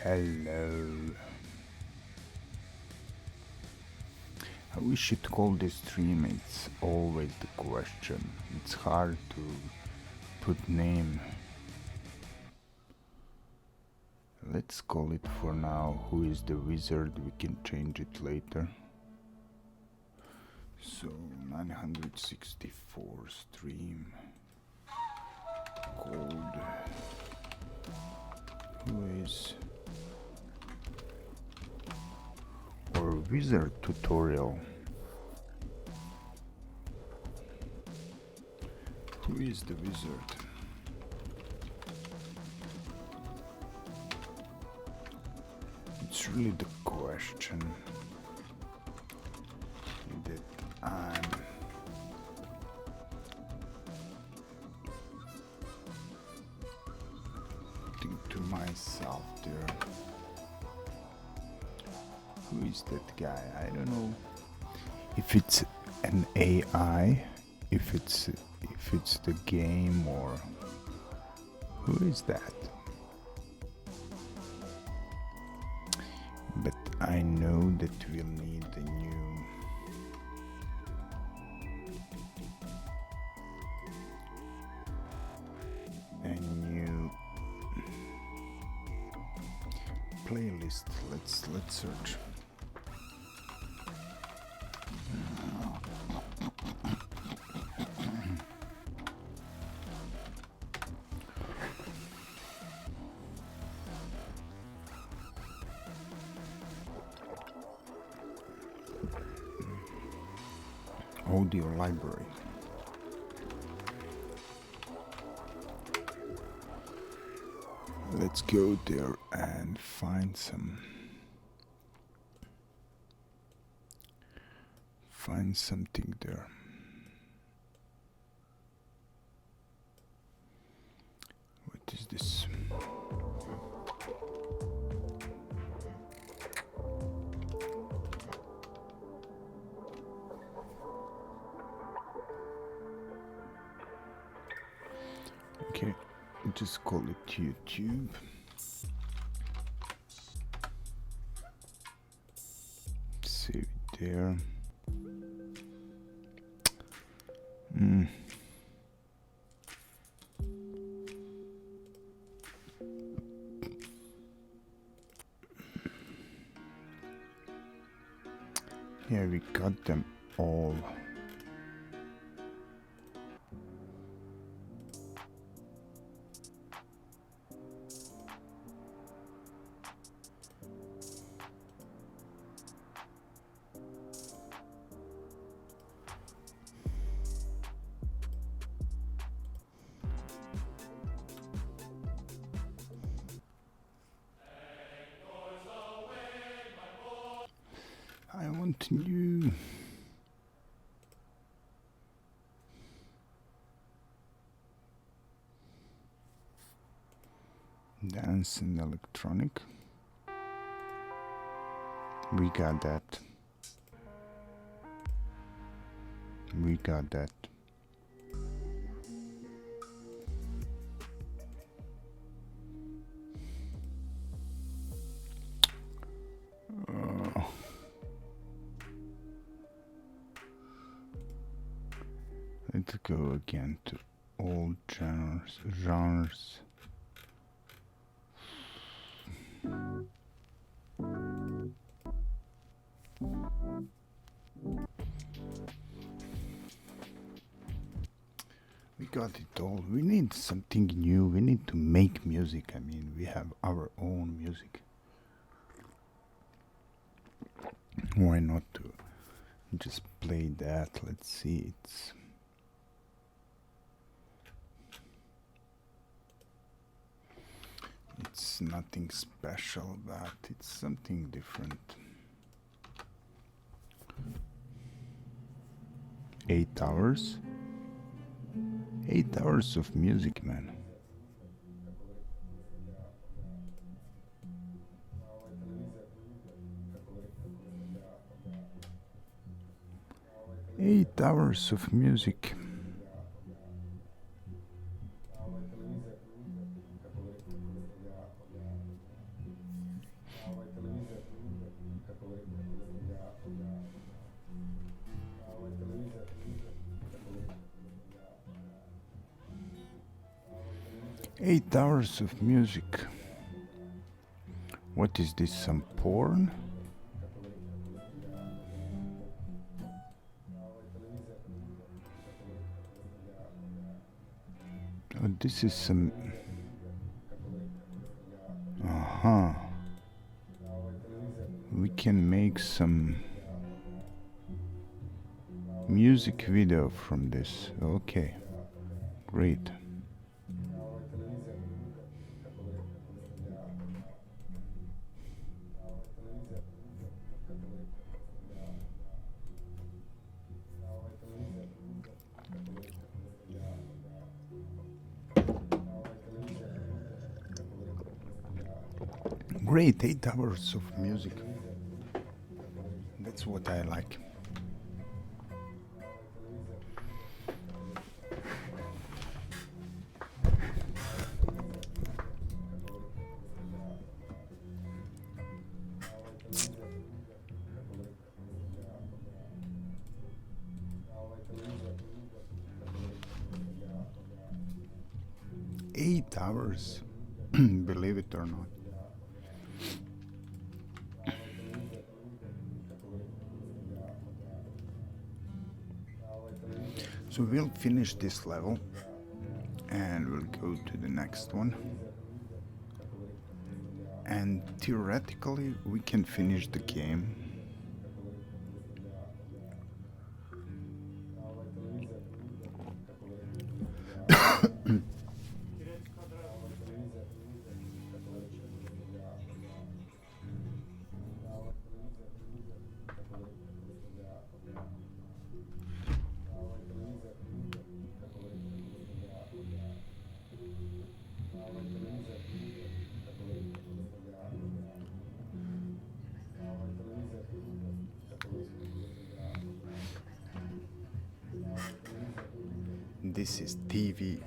Hello. How we should call this stream, it's always the question. It's hard to put name. Let's call it for now Who is the Wizard? We can change it later. So 964 stream called Who is or Wizard tutorial. Who is the wizard? It's really the question that I'm thinking to myself there. Who is that guy? I don't know if it's an AI, if it's the game, or who is that? But I know that we'll need a new playlist. Let's search. Audio library. Let's go there and find something there. What is this? Okay, just call it YouTube. Save it there. Yeah, we got them all. I want new. Dance and electronic. We got that. We got that. Let's go again to all genres. We got it all. We need something new. We need to make music. I mean, we have our own music. Why not to just play that? Let's see. It's nothing special, but it's something different. 8 hours? 8 hours of music, man. Eight hours of music. 8 hours of music. What is this? Some porn? Oh, this is some. Uh-huh. We can make some music video from this. Okay. Great. Great, 8 hours of music. That's what I like. Eight hours, believe it or not. So we'll finish this level and we'll go to the next one. And theoretically, we can finish the game. This is TV.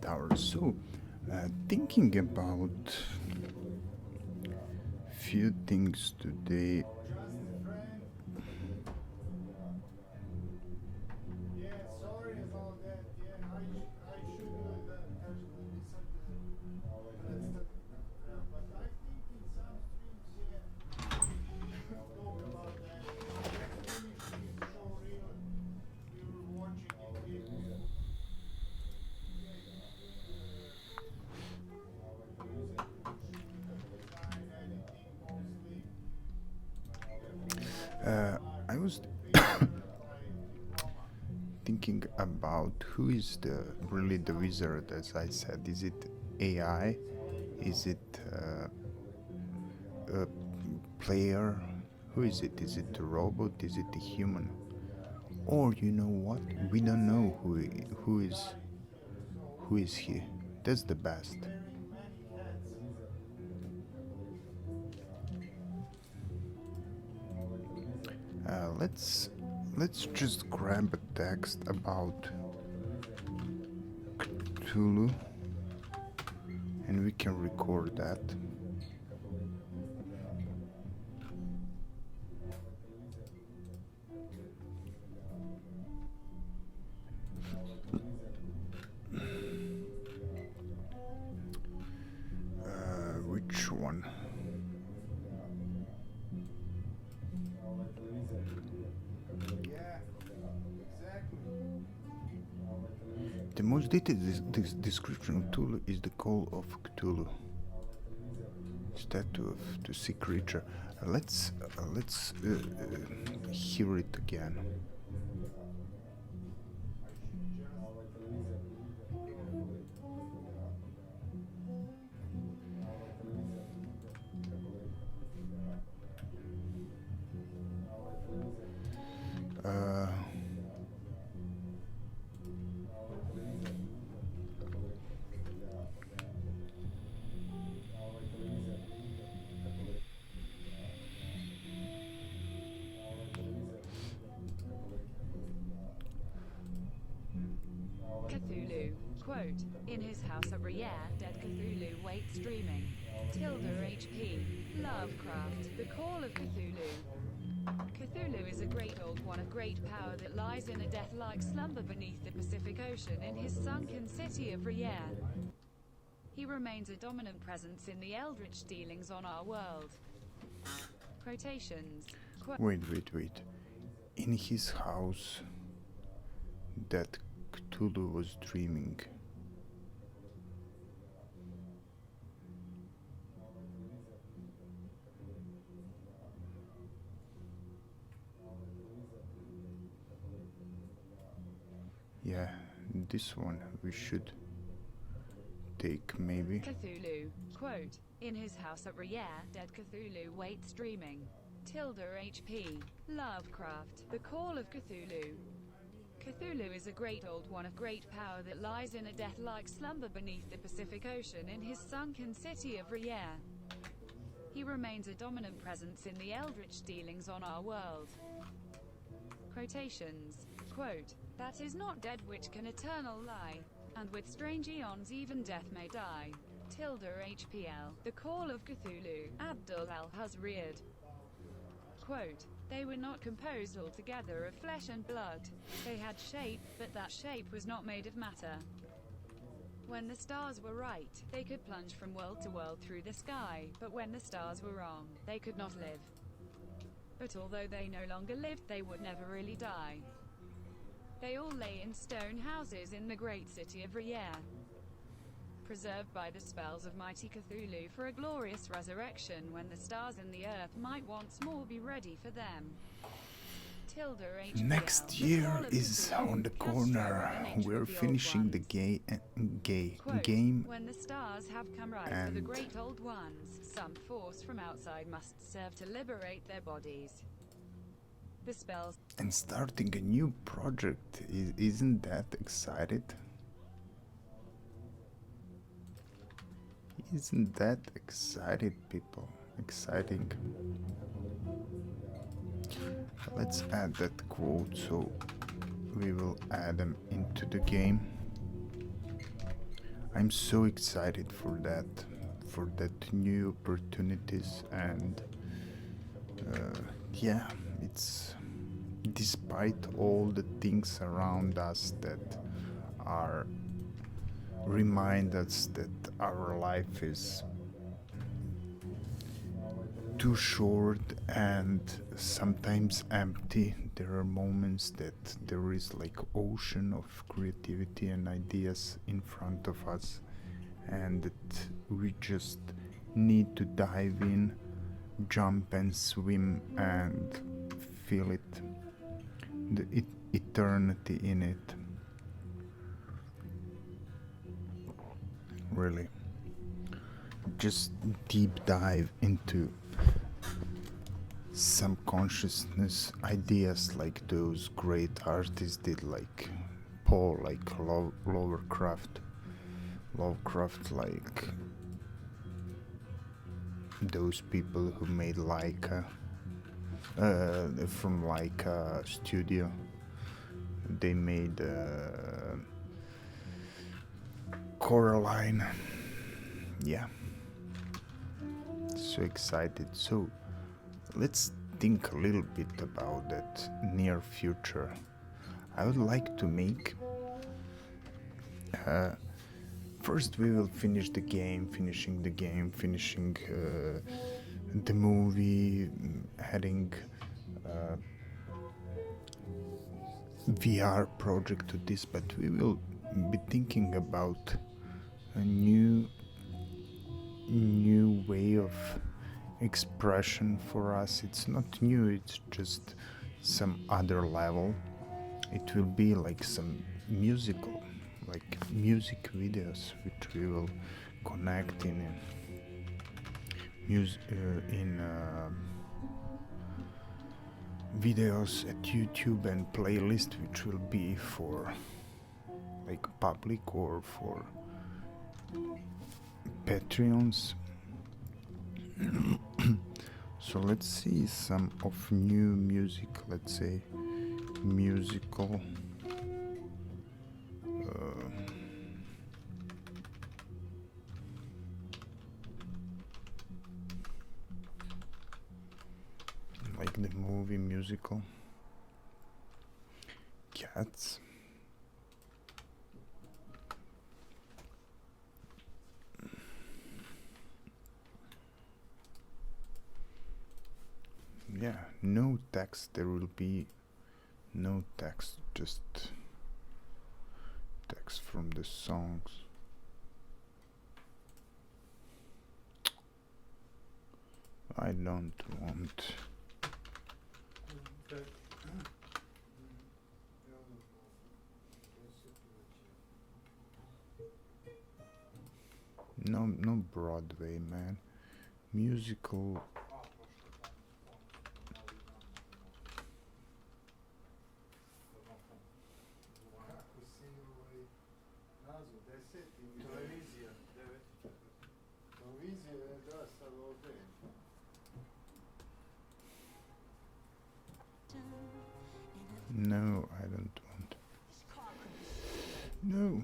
Hours. So, thinking about few things today. I was thinking about who is really the wizard, as I said. Is it AI? Is it a player? Who is it? Is it a robot? Is it a human? Or you know what? We don't know who is he. That's the best. Let's just grab a text about Cthulhu and we can record that. Which one? The most detailed description of Cthulhu is the call of Cthulhu, statue of the sea creature. Let's hear it again. Quote, in his house at Briere, Dead Cthulhu waits dreaming. ~HP. Lovecraft, The Call of Cthulhu. Cthulhu is a great old one of great power that lies in a death-like slumber beneath the Pacific Ocean in his sunken city of Briere. He remains a dominant presence in the eldritch dealings on our world. Quotations. Wait. In his house, that Cthulhu was dreaming. Yeah, this one we should take, maybe. Cthulhu. Quote, in his house at Briere, Dead Cthulhu waits dreaming. ~HP. Lovecraft, The Call of Cthulhu. Cthulhu is a great old one of great power that lies in a death-like slumber beneath the Pacific Ocean in his sunken city of Briere. He remains a dominant presence in the eldritch dealings on our world. Quotations. Quote, that is not dead which can eternal lie, and with strange eons even death may die. ~HPL, The Call of Cthulhu, Abdul al-Huzreid. Quote, they were not composed altogether of flesh and blood. They had shape, but that shape was not made of matter. When the stars were right, they could plunge from world to world through the sky, but when the stars were wrong, they could not live. But although they no longer lived, they would never really die. They all lay in stone houses in the great city of Briere, preserved by the spells of mighty Cthulhu for a glorious resurrection when the stars and the earth might once more be ready for them. ~HPL, Next year is on the corner. We're finishing the game. When the stars have come right for the great old ones, some force from outside must serve to liberate their bodies. The spells And starting a new project, isn't that excited? Isn't that excited, people? Exciting. Let's add that quote, so we will add them into the game. I'm so excited for that new opportunities, and yeah, it's despite all the things around us that are remind us that our life is too short and sometimes empty. There are moments that there is like ocean of creativity and ideas in front of us, and that we just need to dive in, jump and swim and feel it, the eternity in it. Really, just deep dive into some consciousness ideas like those great artists did, like Poe, like Lovecraft, like those people who made Laika, from Laika Studio. They made Coraline. Yeah, so excited. So let's think a little bit about that near future. I would like to make first we will finish the game, finishing the movie, adding VR project to this, but we will be thinking about a new way of expression for us. It's not new, it's just some other level. It will be like some music videos which we will connect in videos at YouTube, and playlist which will be for like public or for Patreons. So let's see some of new music, let's say musical like the movie musical Cats. Yeah, no text. There will be no text, just text from the songs. I don't want. No Broadway, man. Musical. No, I don't want. No.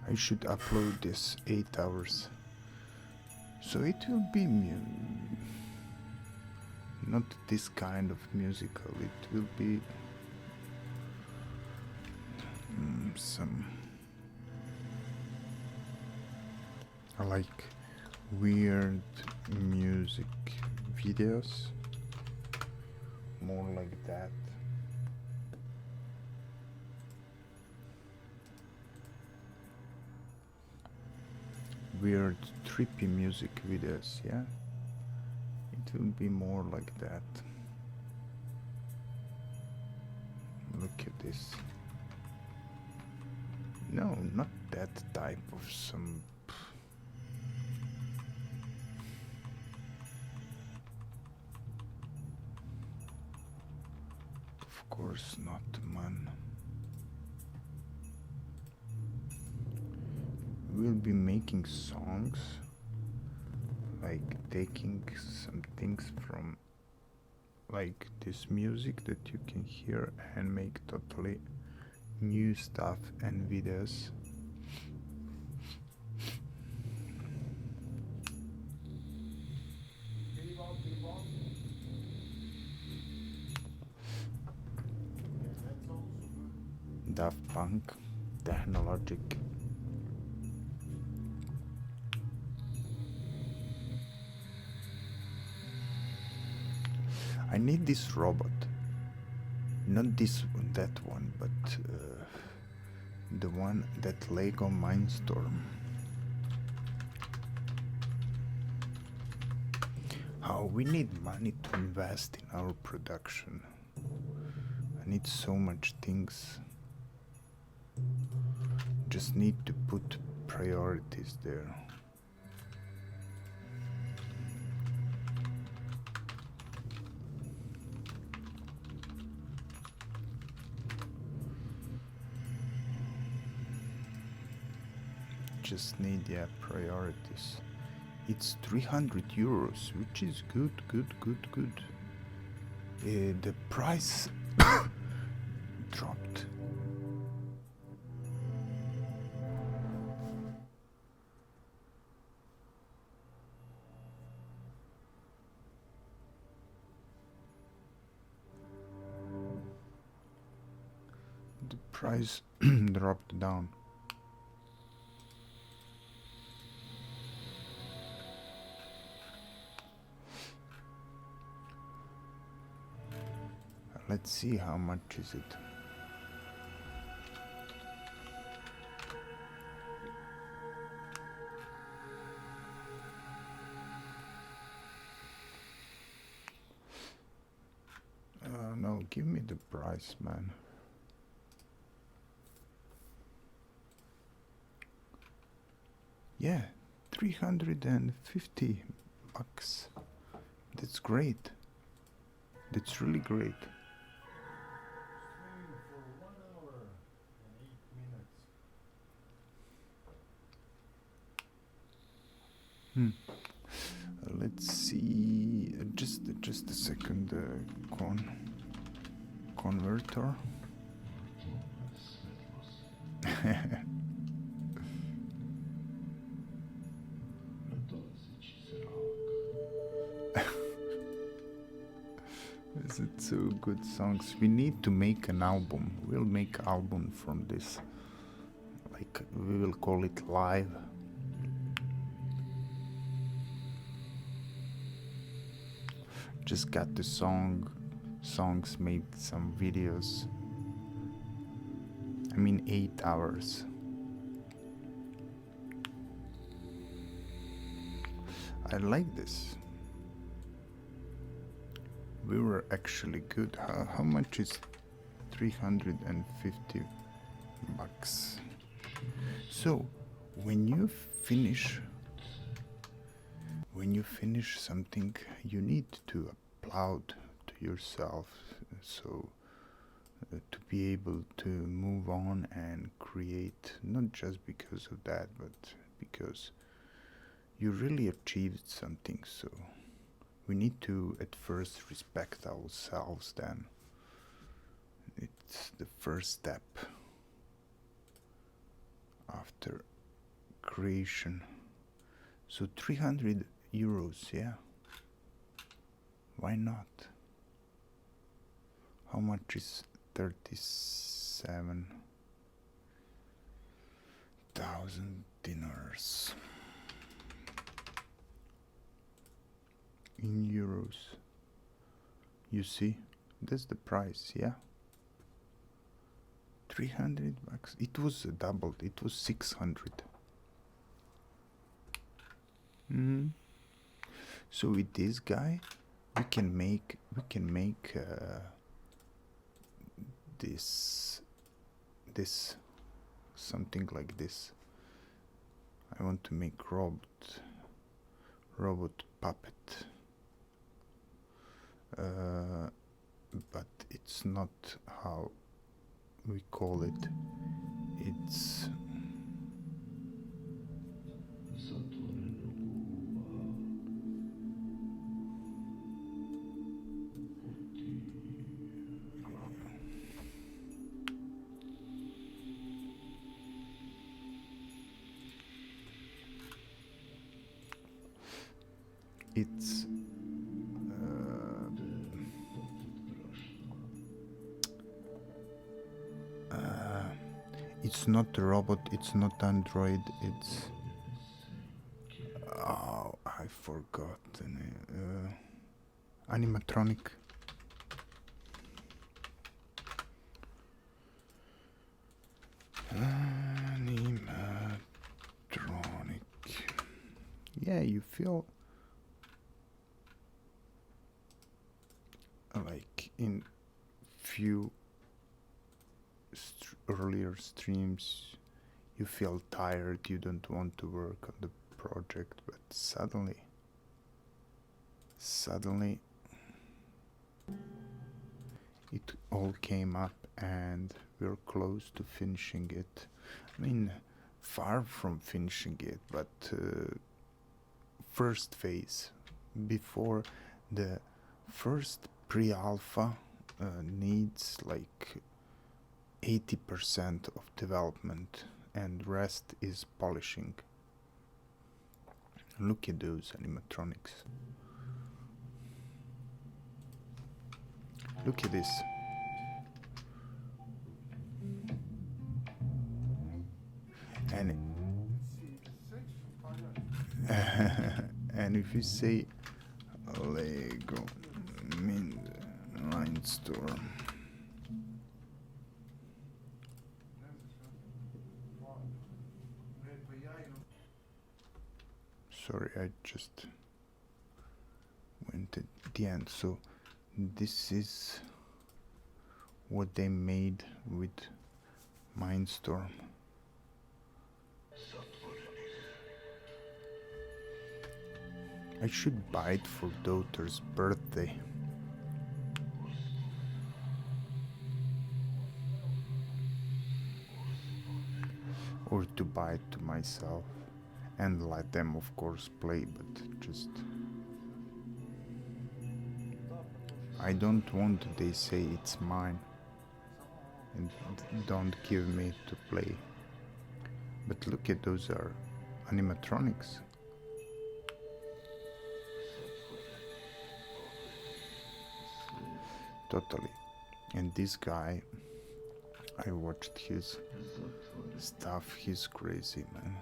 I should upload this 8 hours. So it will be not this kind of musical, it will be some like weird music videos, more like that. Weird trippy music videos, yeah, it will be more like that. Look at this. No, not that type of some. Of course not, man. We'll be making songs, like taking some things from like this music that you can hear and make totally new stuff and videos. Daft Punk, Technologic. I need this robot. Not that one, but the one that Lego Mindstorm. How we need money to invest in our production. I need so much things. Just need to put priorities there. Just need, yeah, priorities. It's 300 euros, which is good. The price dropped. The price dropped down. Let's see how much is it. No, give me the price, man. Yeah, 350 bucks. That's great. That's really great. Let's see. Just a second. Converter. Is it so good songs? We need to make an album. We'll make album from this. Like we will call it live. Just got the songs, made some videos. I mean 8 hours. I like this. We were actually good. How much is 350 bucks? So when you finish something, you need to applaud to yourself, so to be able to move on and create, not just because of that, but because you really achieved something. So we need to at first respect ourselves. Then it's the first step after creation. So 300 euros, yeah, why not? How much is 37,000 dinars in euros? You see, that's the price, yeah. 300 bucks. It was doubled. It was 600. So with this guy, we can make this something like this. I want to make robot puppet, but it's not how we call it. It's it's not a robot, it's not Android, it's I forgot the name. Animatronic. Animatronic. Yeah, you feel like in few earlier streams you feel tired, you don't want to work on the project, but suddenly it all came up and we're close to finishing it. I mean, far from finishing it, but first phase, before the first pre-alpha needs like 80% of development and rest is polishing. Look at those animatronics. Look at this. And and if you say Lego Mindstorm, sorry, I just went at the end. So this is what they made with Mindstorm. I should buy it for daughter's birthday. Or to buy it to myself and let them of course play, but just I don't want they say it's mine and don't give me to play. But look at those are animatronics. Totally. And this guy, I watched his stuff, he's crazy, man.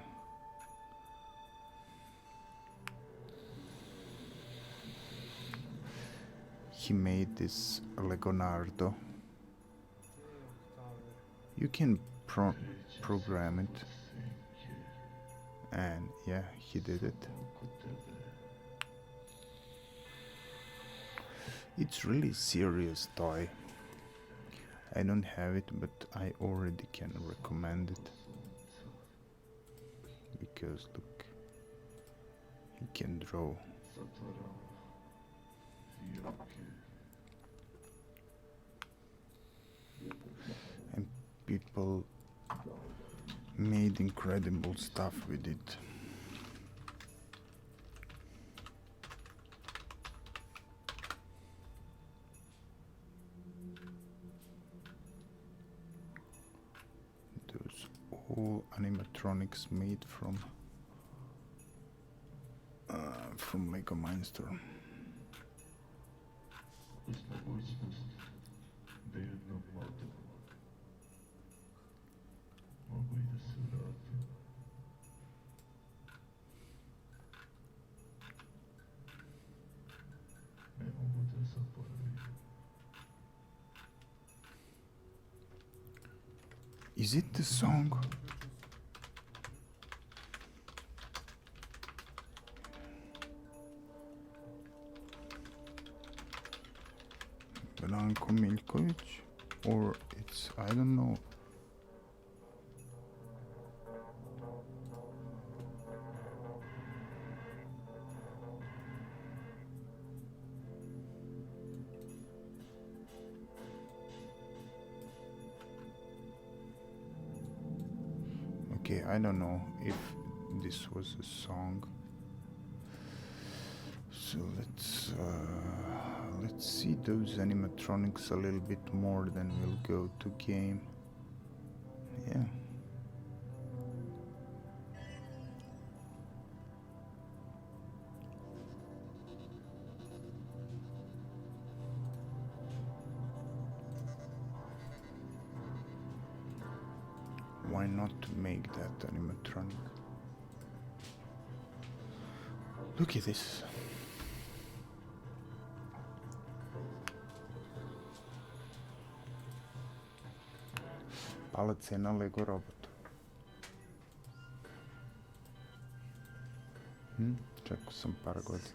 He made this Leonardo. You can program it, and yeah, he did it. It's really serious toy. I don't have it, but I already can recommend it. Because look, he can draw. And people made incredible stuff with it. Those all animatronics made from Lego Mindstorm. Is it the song? Branko Milkovic? Or it's, I don't know. Okay, I don't know if this was a song. So let's see those animatronics a little bit more, then we'll go to game. Yeah. Why not make that animatronic? Look at this. Palac je na Lego robotu. Čekao sam par godina.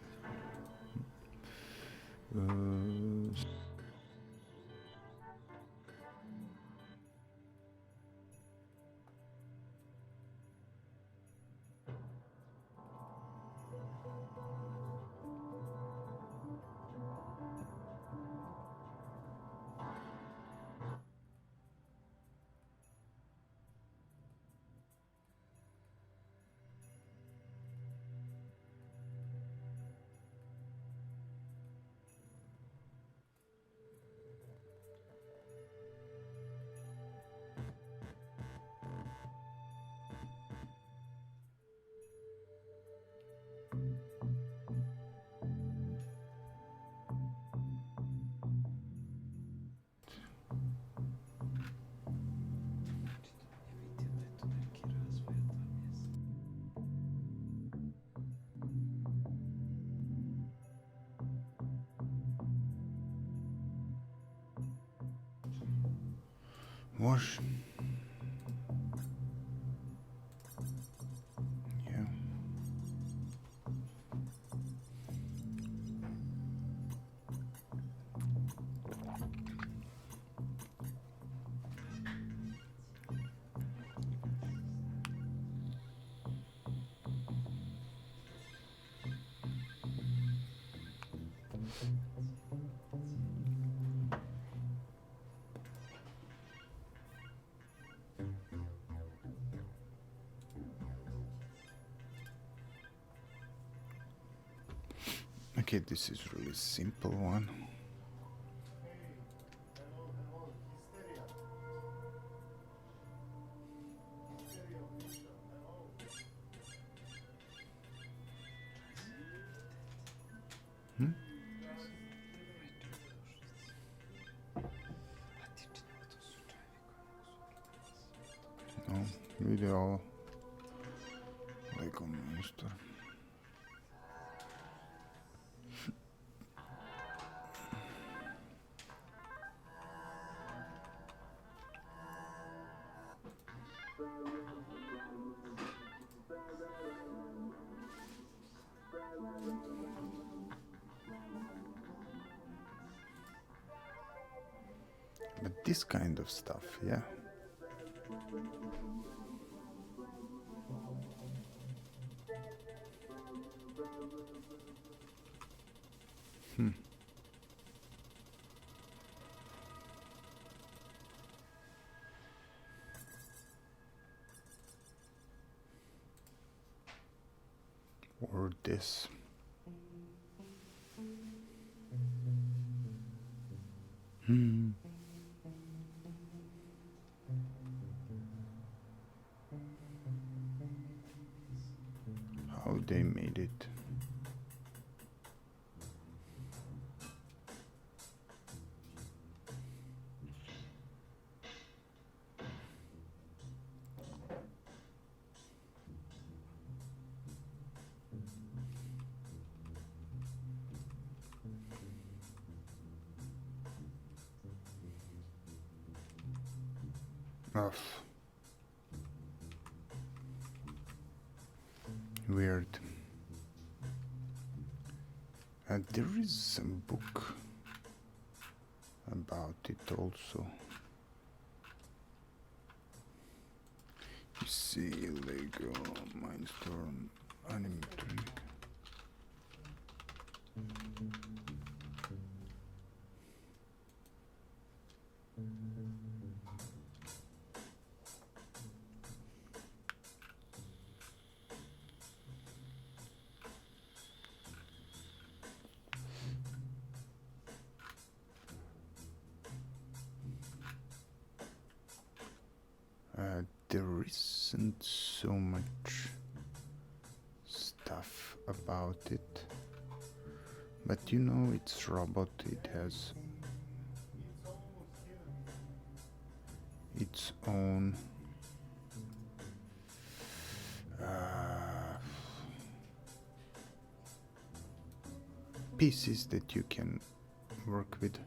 Može. Yeah. Okay, this is really simple one. No, video Lego monster. But this kind of stuff, yeah. Or this. How they made it. Ugh. Weird. There is some book about it also. You see, Lego Mindstorm animatronic. There isn't so much stuff about it, but you know, it's robot. It has its own pieces that you can work with.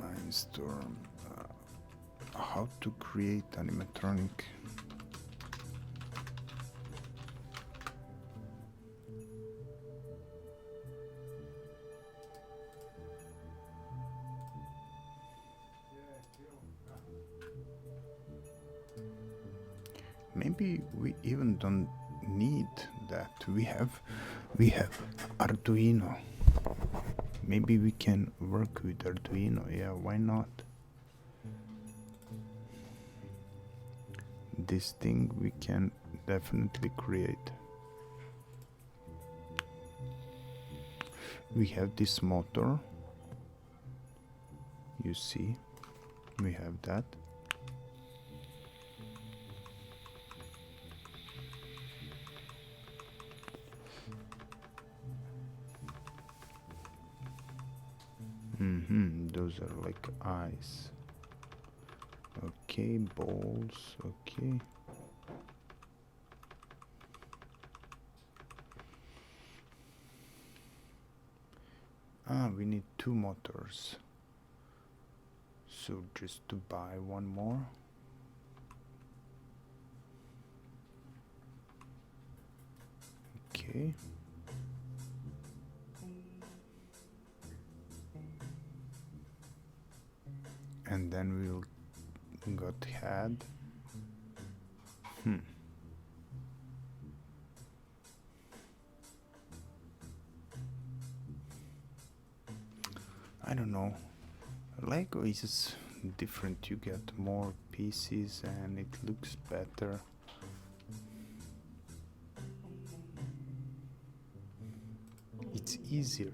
Mindstorm. How to create animatronic. Maybe we even don't need that. We have Arduino. Maybe we can work with Arduino. Yeah, why not? This thing we can definitely create. We have this motor. You see, we have that. Those are like eyes. Okay, balls. Okay. We need 2 motors. So just to buy one more. Okay. And then we'll got head. I don't know. Lego is different. You get more pieces and it looks better. easier.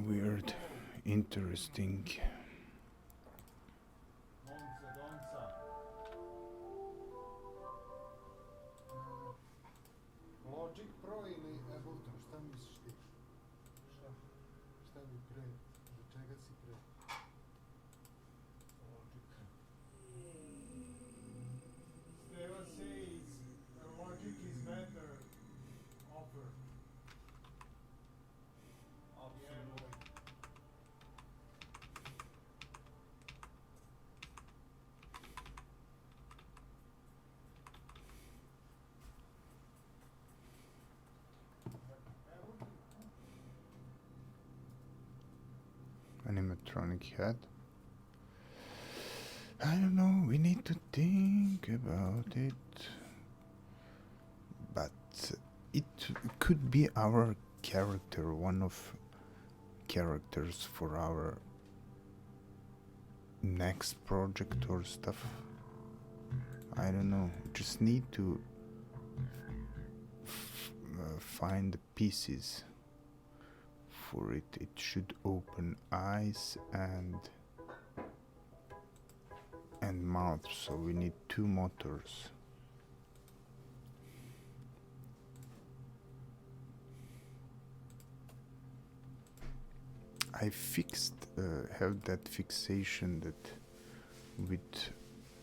Weird, interesting. Logic Pro ili Ableton, šta misliš ti? Šta bi pre, do čega si pre? Logic. Steva says Logic is better offer. Absolutely. Animatronic head. I don't know, we need to think about it. But it could be our character, one of characters for our next project or stuff. I don't know, just need to find the pieces for it. It should open eyes and mouth, so we need 2 motors. I have that fixation that with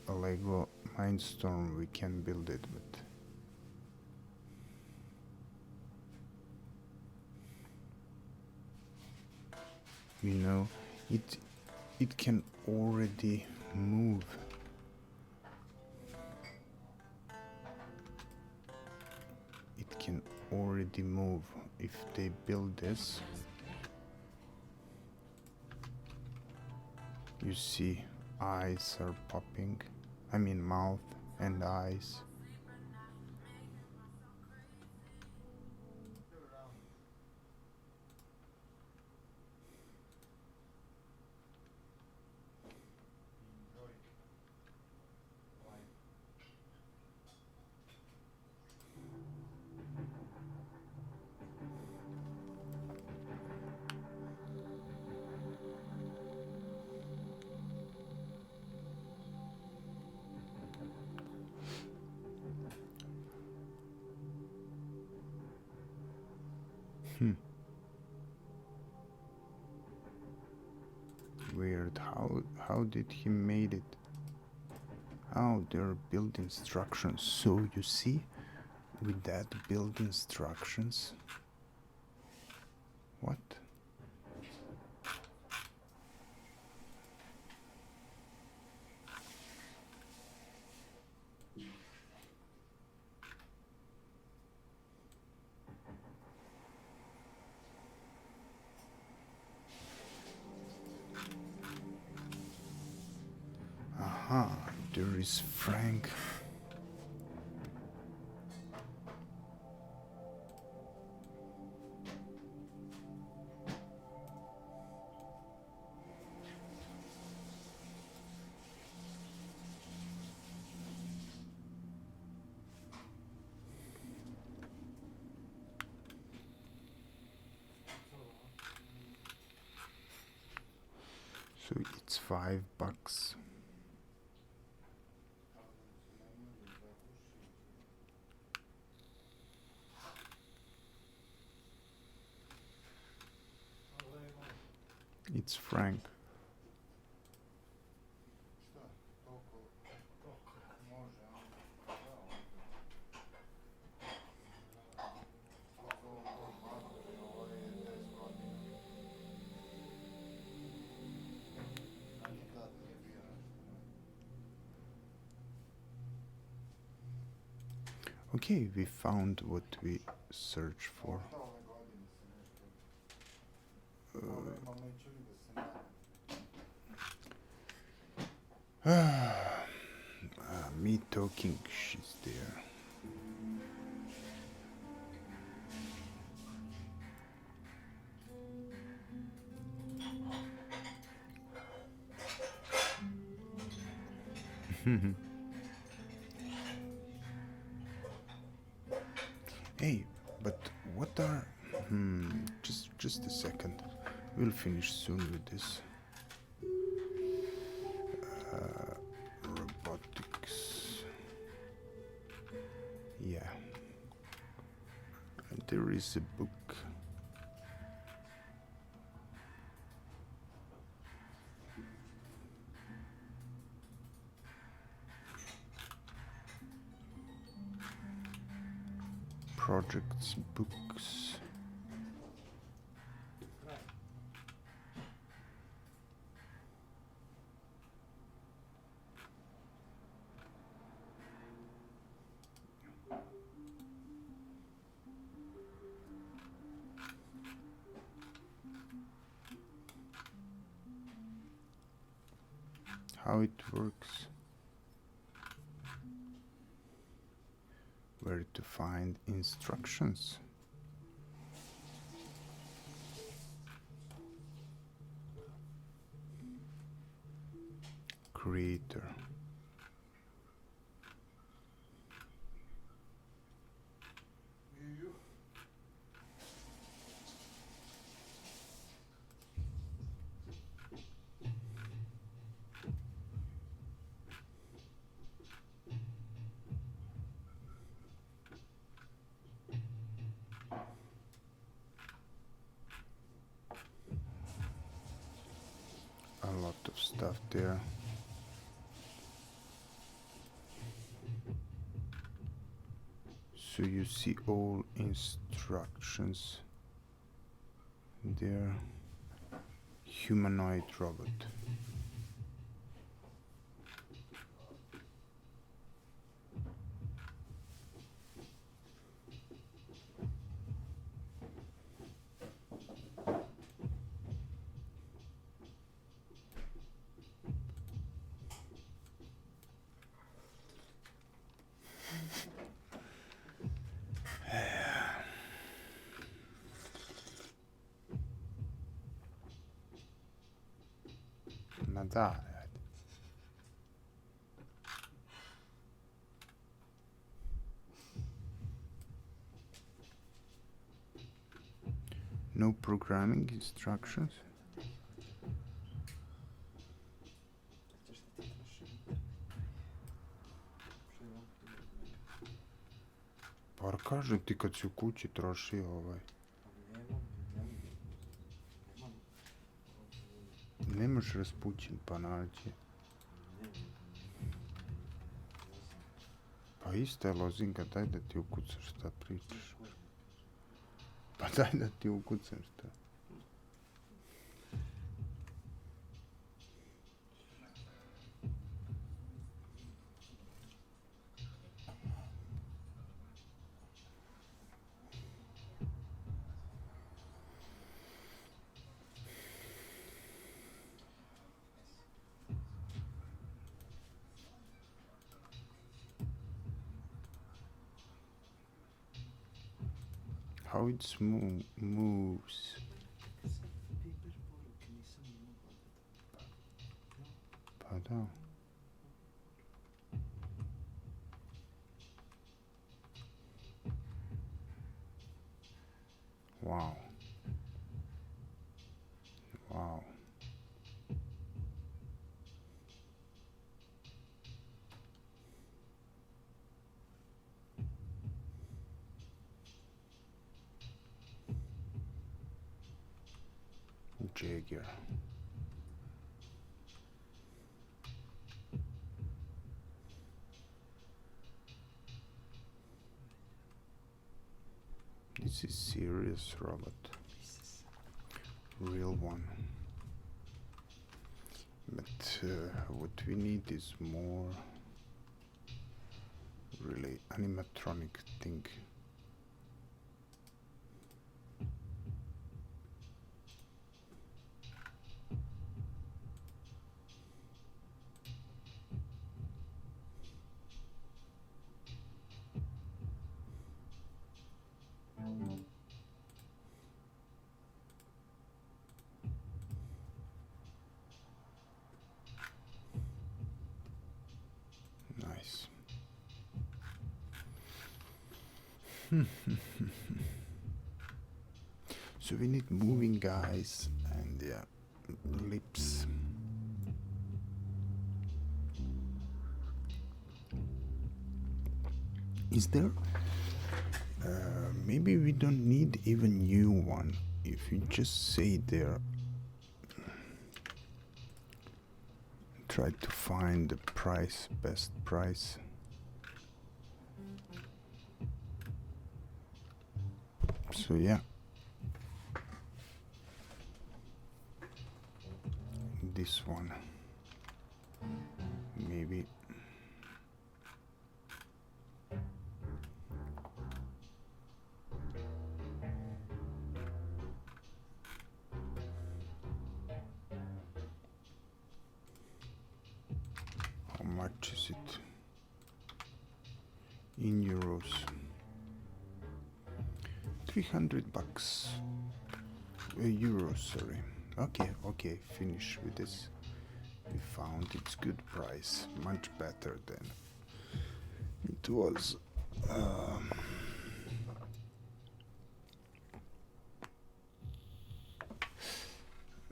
a Lego Mindstorm we can build it, but you know, it can already move. It can already move if they build this. You see eyes are popping, I mean mouth and eyes. Weird, how did he made it? Oh, there are build instructions. So you see, with that build instructions, what? Aha, there is Frank. So it's $5. It's Frank. Okay, we found what we searched for. Me talking, she's there. Hey, but what are... just a second. We'll finish soon with this. Robotics. Yeah. And there is a book. Projects, books. How it works. Where to find instructions. Creator. You. A lot of stuff there. So you see all instructions there. Humanoid robot. Ma dai. No programming instructions. Pa kažem ti kad si u kući troši ovaj. Nemaš raspućen pa nađi. Pa ista je lozinka, daj da ti ukucaš šta pričaš. Pa daj da ti ukucam šta. How it moves. Pa da. Wow. Wow. Jagger. This is serious robot. Real one. But what we need is more really animatronic thing. nice. So we need moving guys and yeah, lips. Is there? Maybe we don't need even new one. If you just say there, try to find the price, best price. So yeah, this one, maybe. How much is it in euros? 300 bucks. Euros, sorry. Okay, finish with this. We found its good price, much better than it was.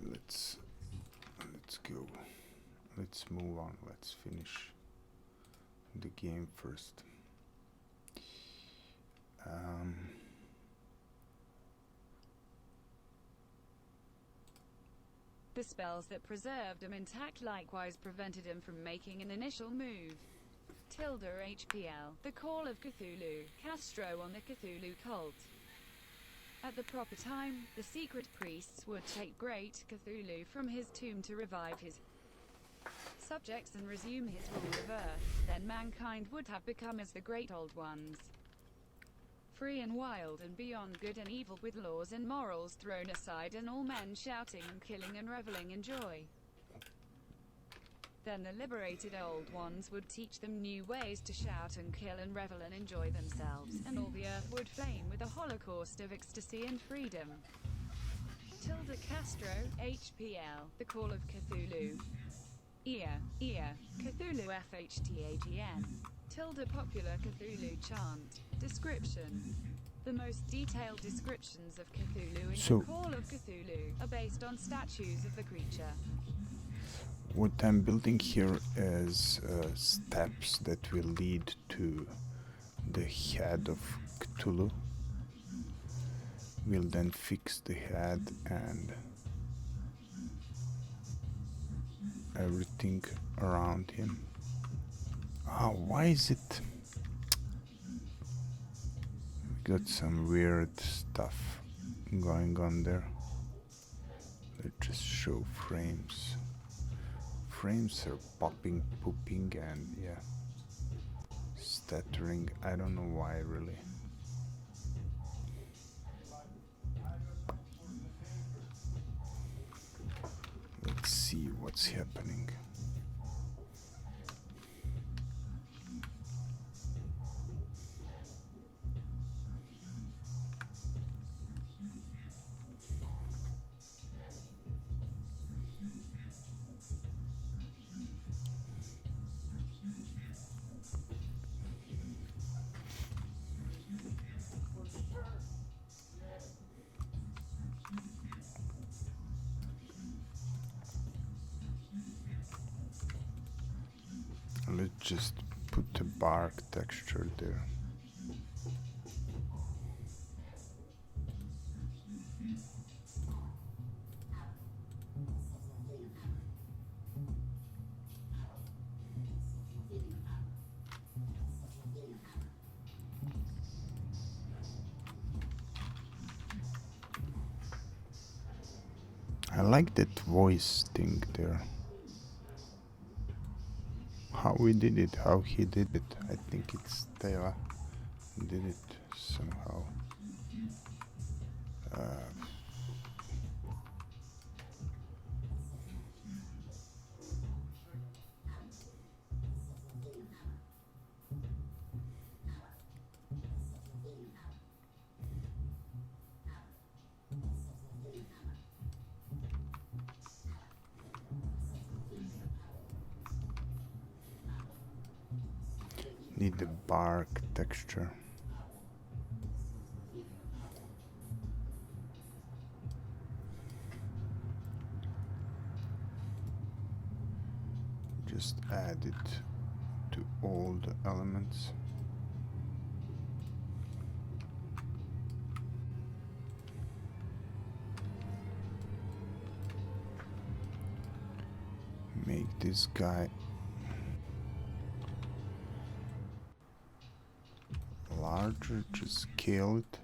Let's go. Let's move on. Let's finish the game first. The spells that preserved him intact likewise prevented him from making an initial move. HPL, the Call of Cthulhu, Castro on the Cthulhu cult. At the proper time, the secret priests would take Great Cthulhu from his tomb to revive his subjects and resume his rule of Earth. Then mankind would have become as the Great Old Ones. Free and wild and beyond good and evil, with laws and morals thrown aside and all men shouting and killing and reveling in joy. Then the liberated Old Ones would teach them new ways to shout and kill and revel and enjoy themselves, and all the earth would flame with a holocaust of ecstasy and freedom. Castro, HPL, the Call of Cthulhu. Cthulhu FHTAGN. Popular Cthulhu chant. Description. The most detailed descriptions of Cthulhu in the Call of Cthulhu are based on statues of the creature. What I'm building here is steps that will lead to the head of Cthulhu. We'll then fix the head and everything around him. Why is it? We got some weird stuff going on there. Let's just show frames. Frames are popping, pooping, and yeah, stuttering. I don't know why, really. Let's see what's happening. Let's just put the bark texture there. I like that voice thing there. How we did it, how he did it. I think it's Teva did it somehow. need the bark texture. Just add it to all the elements. Make this guy larger, just scale it.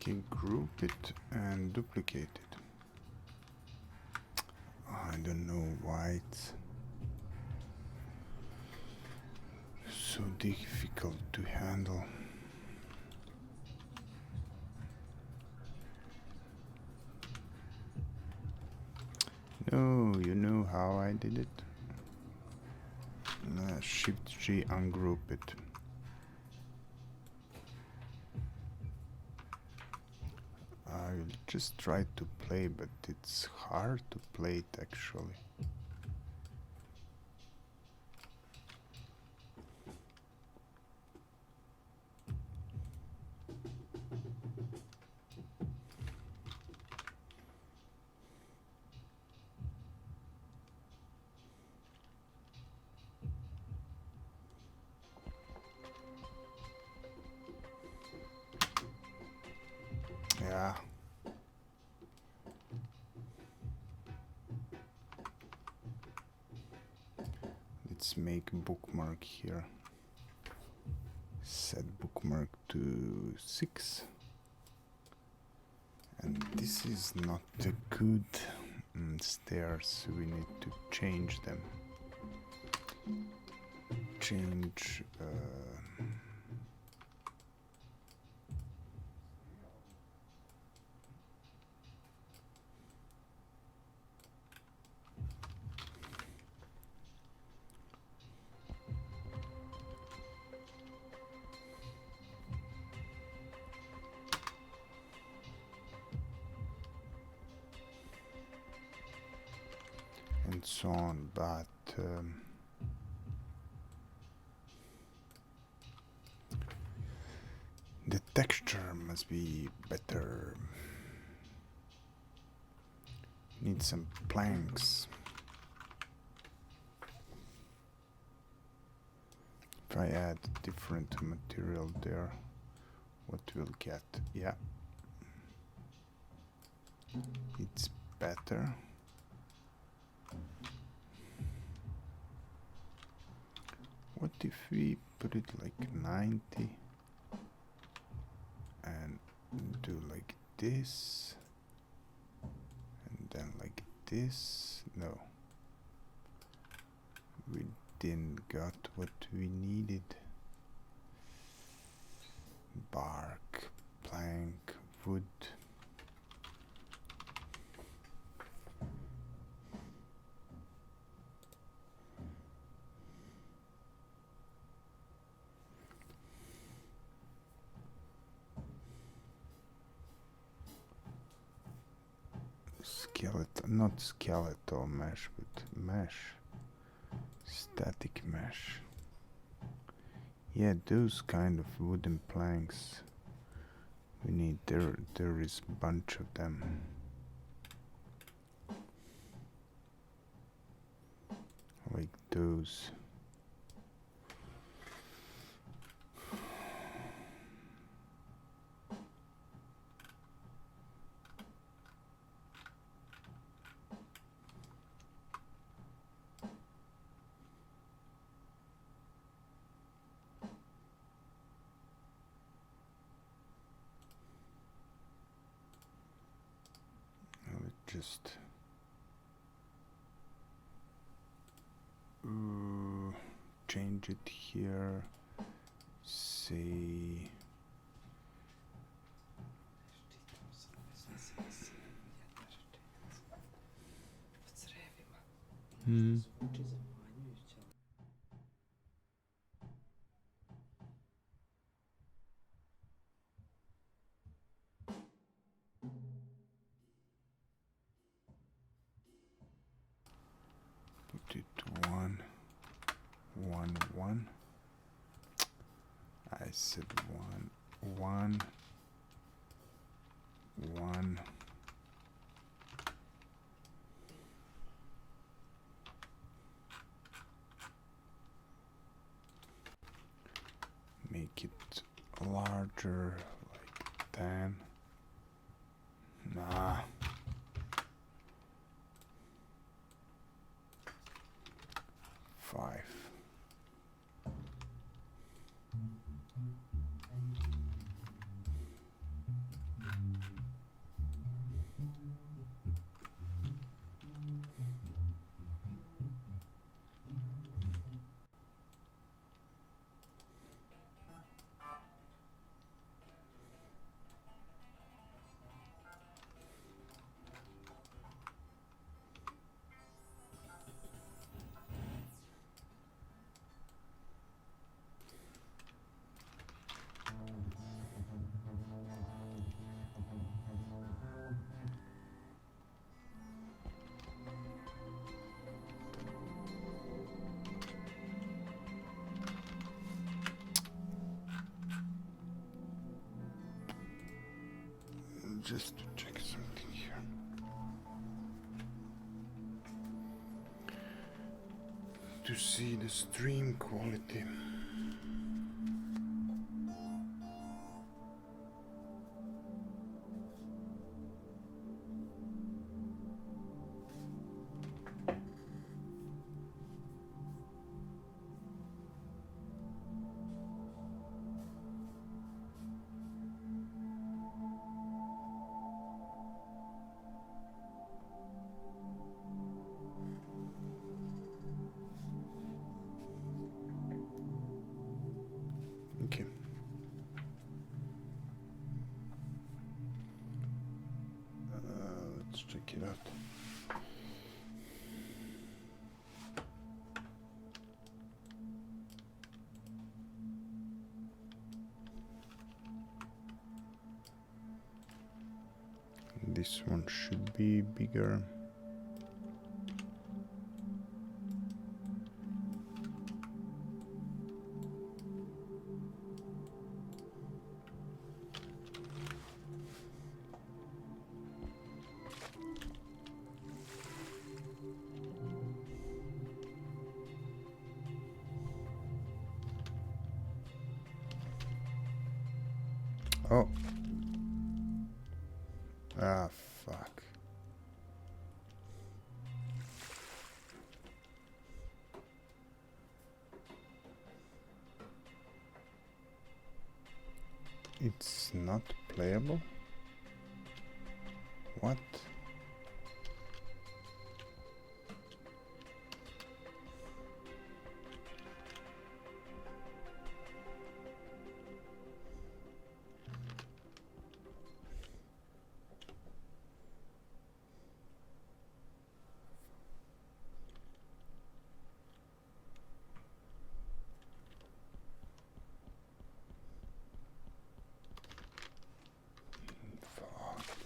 Okay, group it and duplicate it. I don't know why it's so difficult to handle. No, you know how I did it? Shift G, ungroup it. I will just try to play, but it's hard to play it actually. Yeah. Let's make a bookmark here. Set bookmark to 6. And this is not a good stairs. We need to change them. Change. And so on, but the texture must be better. Need some planks. If I add different material there, what we'll get? Yeah, it's better. What if we put it like 90 and do like this and then like this? No, we didn't got what we needed. Bark, plank, wood. Skeleton, not skeletal mesh, but mesh. Static mesh. Yeah, those kind of wooden planks we need. There is a bunch of them. Like those. Just change it here. Say hmm. Put it 1 1 1. I said 1 1 1. Make it larger, like 10. Nah. 5. Just to check something here. To see the stream quality. Okay. Let's check it out. This one should be bigger. Oh. Ah, fuck. It's not playable? What? Fuck.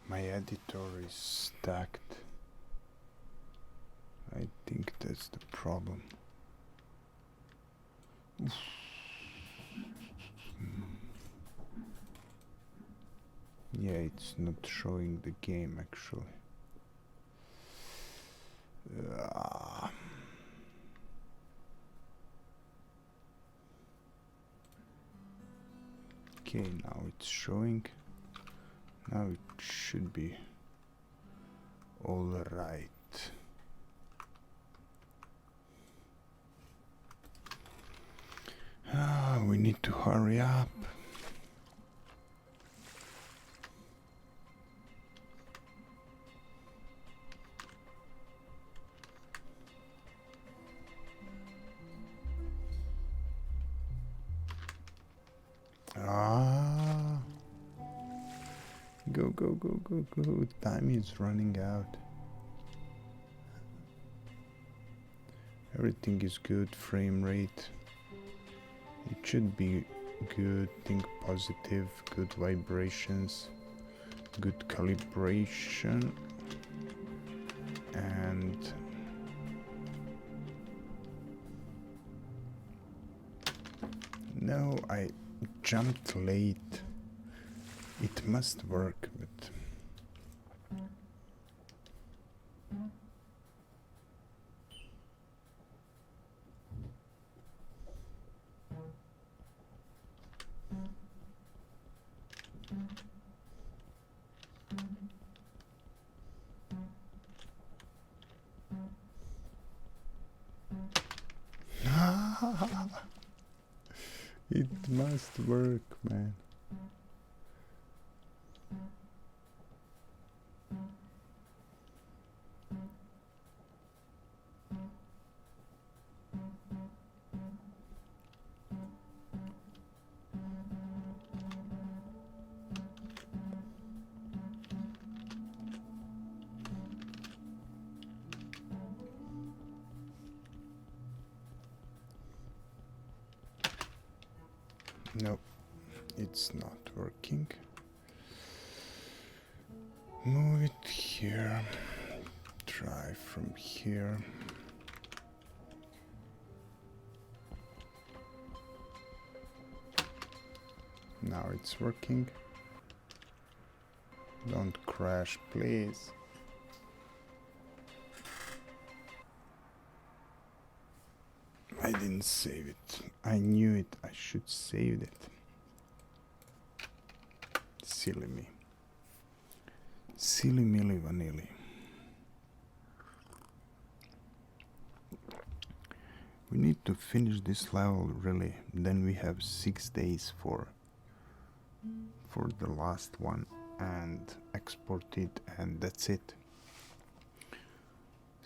My editor is stacked. I think that's the problem. Oof. Yeah, it's not showing the game actually. Okay, now it's showing. Now it should be all right. We need to hurry up. Ah, go, go, go, go, go. Time is running out. Everything is good, frame rate. It should be good, think positive, good vibrations, good calibration, and no, I jumped late. It must work, but it must work, man. No, it's not working. Move it here. Try from here. Now it's working. Don't crash, please. I didn't save it. I knew it. I should save it. Silly me. Silly Milly Vanilli. We need to finish this level really. Then we have 6 days for the last one and export it, and that's it.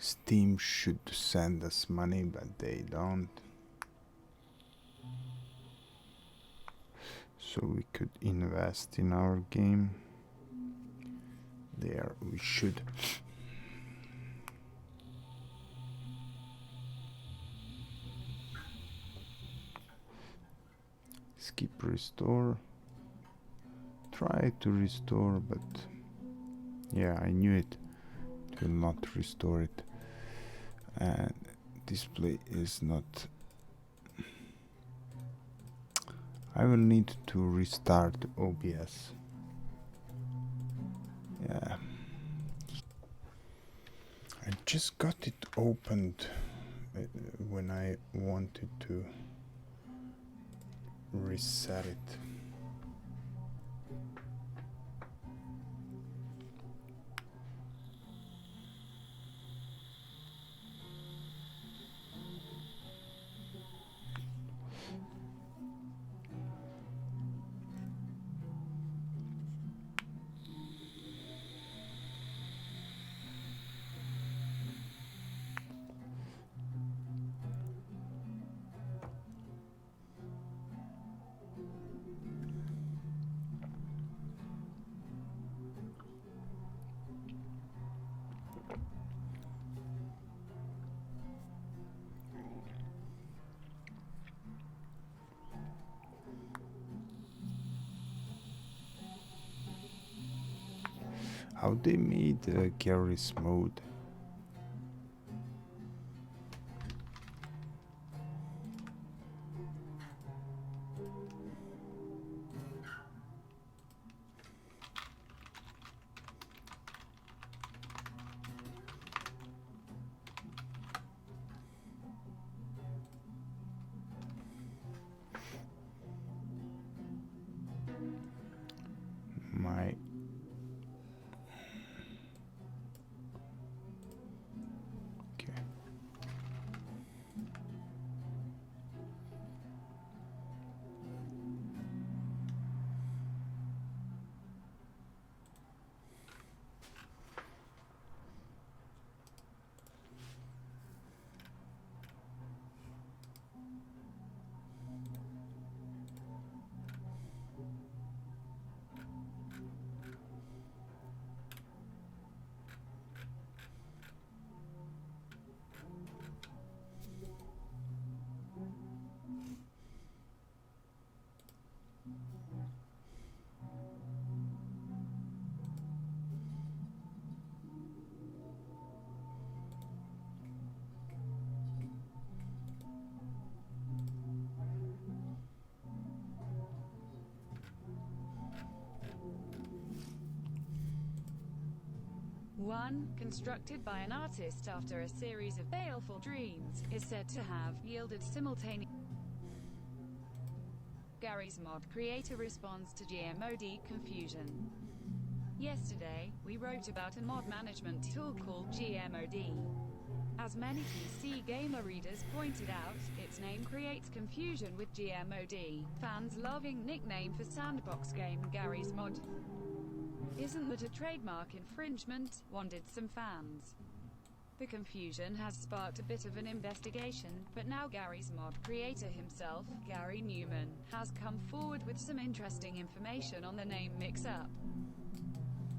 Steam should send us money, but they don't. So we could invest in our game. There we should. Skip restore. Try to restore, but yeah, I knew it. It will not restore it. And display is not. I will need to restart OBS. Yeah. I just got it opened when I wanted to reset it. How they made Garry's mode. My One, constructed by an artist after a series of baleful dreams, is said to have yielded simultaneous. Gary's mod creator responds to GMOD confusion. Yesterday, we wrote about a mod management tool called GMOD. As many PC gamer readers pointed out, its name creates confusion with GMOD, fans' loving nickname for sandbox game Gary's mod. Isn't that a trademark infringement? Wondered some fans. The confusion has sparked a bit of an investigation, but now Gary's mod creator himself, Gary Newman, has come forward with some interesting information on the name mix-up.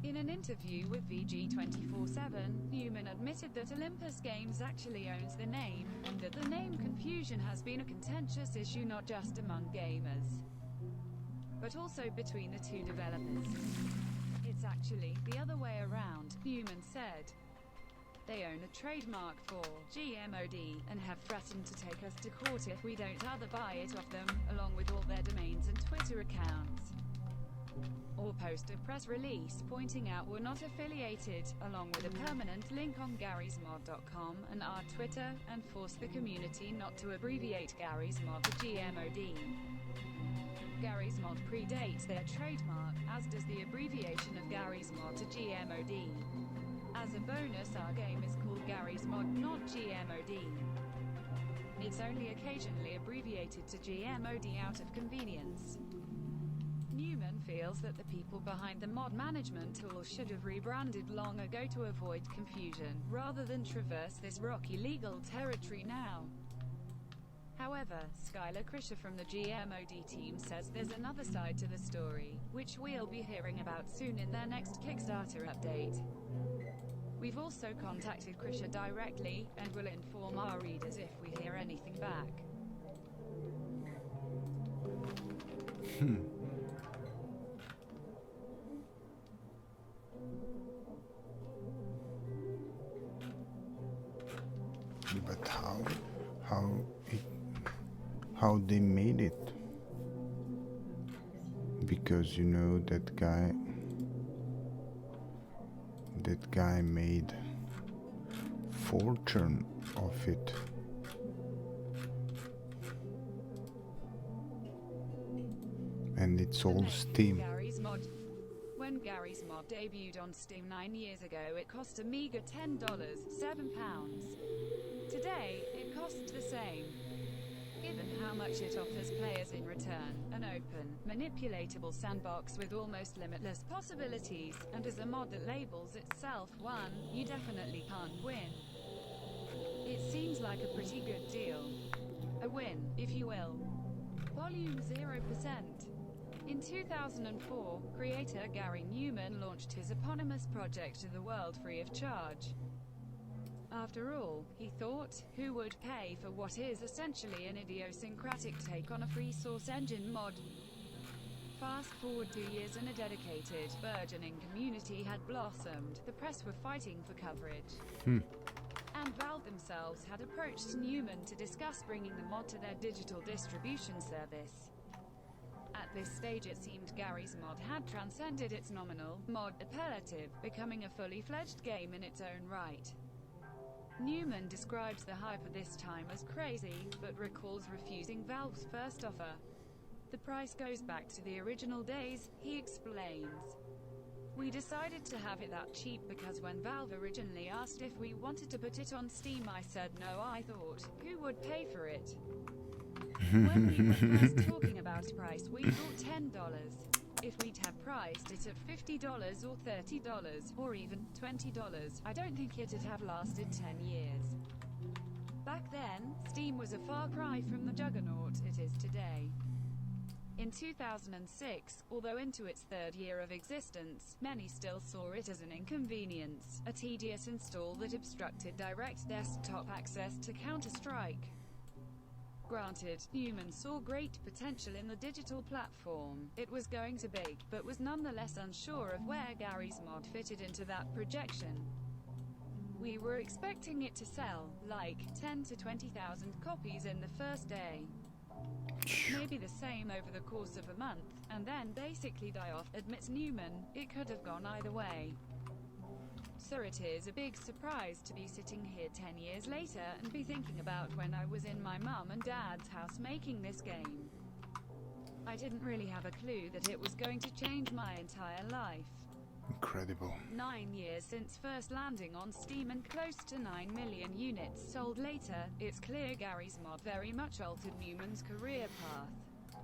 In an interview with VG247, Newman admitted that Olympus Games actually owns the name, and that the name confusion has been a contentious issue not just among gamers, but also between the two developers. It's actually the other way around, Newman said. They own a trademark for GMOD and have threatened to take us to court if we don't either buy it off them, along with all their domains and Twitter accounts, or post a press release pointing out we're not affiliated, along with a permanent link on garysmod.com and our Twitter, and force the community not to abbreviate Gary's mod to GMOD. Gary's mod predates their trademark, as does the abbreviation of Gary's mod to GMOD. As a bonus, our game is called Gary's mod, not GMOD. It's only occasionally abbreviated to GMOD out of convenience. Newman feels that the people behind the mod management tool should have rebranded long ago to avoid confusion, rather than traverse this rocky legal territory now. However, Skylar Krisher from the GMOD team says there's another side to the story, which we'll be hearing about soon in their next Kickstarter update. We've also contacted Krisher directly, and will inform our readers if we hear anything back. But how they made it? Because you know that guy made fortune of it. And it's all Steam. When Gary's mod debuted on Steam 9 years ago, it cost a meager $10, £7. Today, it costs the same. Given how much it offers players in return, an open, manipulatable sandbox with almost limitless possibilities, and as a mod that labels itself one, you definitely can't win. It seems like a pretty good deal. A win, if you will. Volume 0%. In 2004, creator Gary Newman launched his eponymous project to the world free of charge. After all, he thought, who would pay for what is essentially an idiosyncratic take on a free source engine mod? Fast forward 2 years and a dedicated, burgeoning community had blossomed. The press were fighting for coverage. And Valve themselves had approached Newman to discuss bringing the mod to their digital distribution service. At this stage it seemed Gary's mod had transcended its nominal mod appellative, becoming a fully fledged game in its own right. Newman describes the hype at this time as crazy, but recalls refusing Valve's first offer. The price goes back to the original days, he explains. We decided to have it that cheap because when Valve originally asked if we wanted to put it on Steam, I said no. I thought, who would pay for it? When we were first talking about price, we thought $10. If we'd have priced it at $50 or $30 or even $20, I don't think it'd have lasted 10 years. Back then, Steam was a far cry from the juggernaut it is today. In 2006, although into its third year of existence, many still saw it as an inconvenience, a tedious install that obstructed direct desktop access to Counter-Strike. Granted, Newman saw great potential in the digital platform it was going to be, but was nonetheless unsure of where Gary's mod fitted into that projection. We were expecting it to sell, like, 10 to 20,000 copies in the first day. Maybe the same over the course of a month, and then basically die off, admits Newman. It could have gone either way. So it is a big surprise to be sitting here 10 years later and be thinking about when I was in my mum and dad's house making this game. I didn't really have a clue that it was going to change my entire life. Incredible. 9 years since first landing on Steam and close to 9 million units sold later, it's clear Gary's mod very much altered Newman's career path,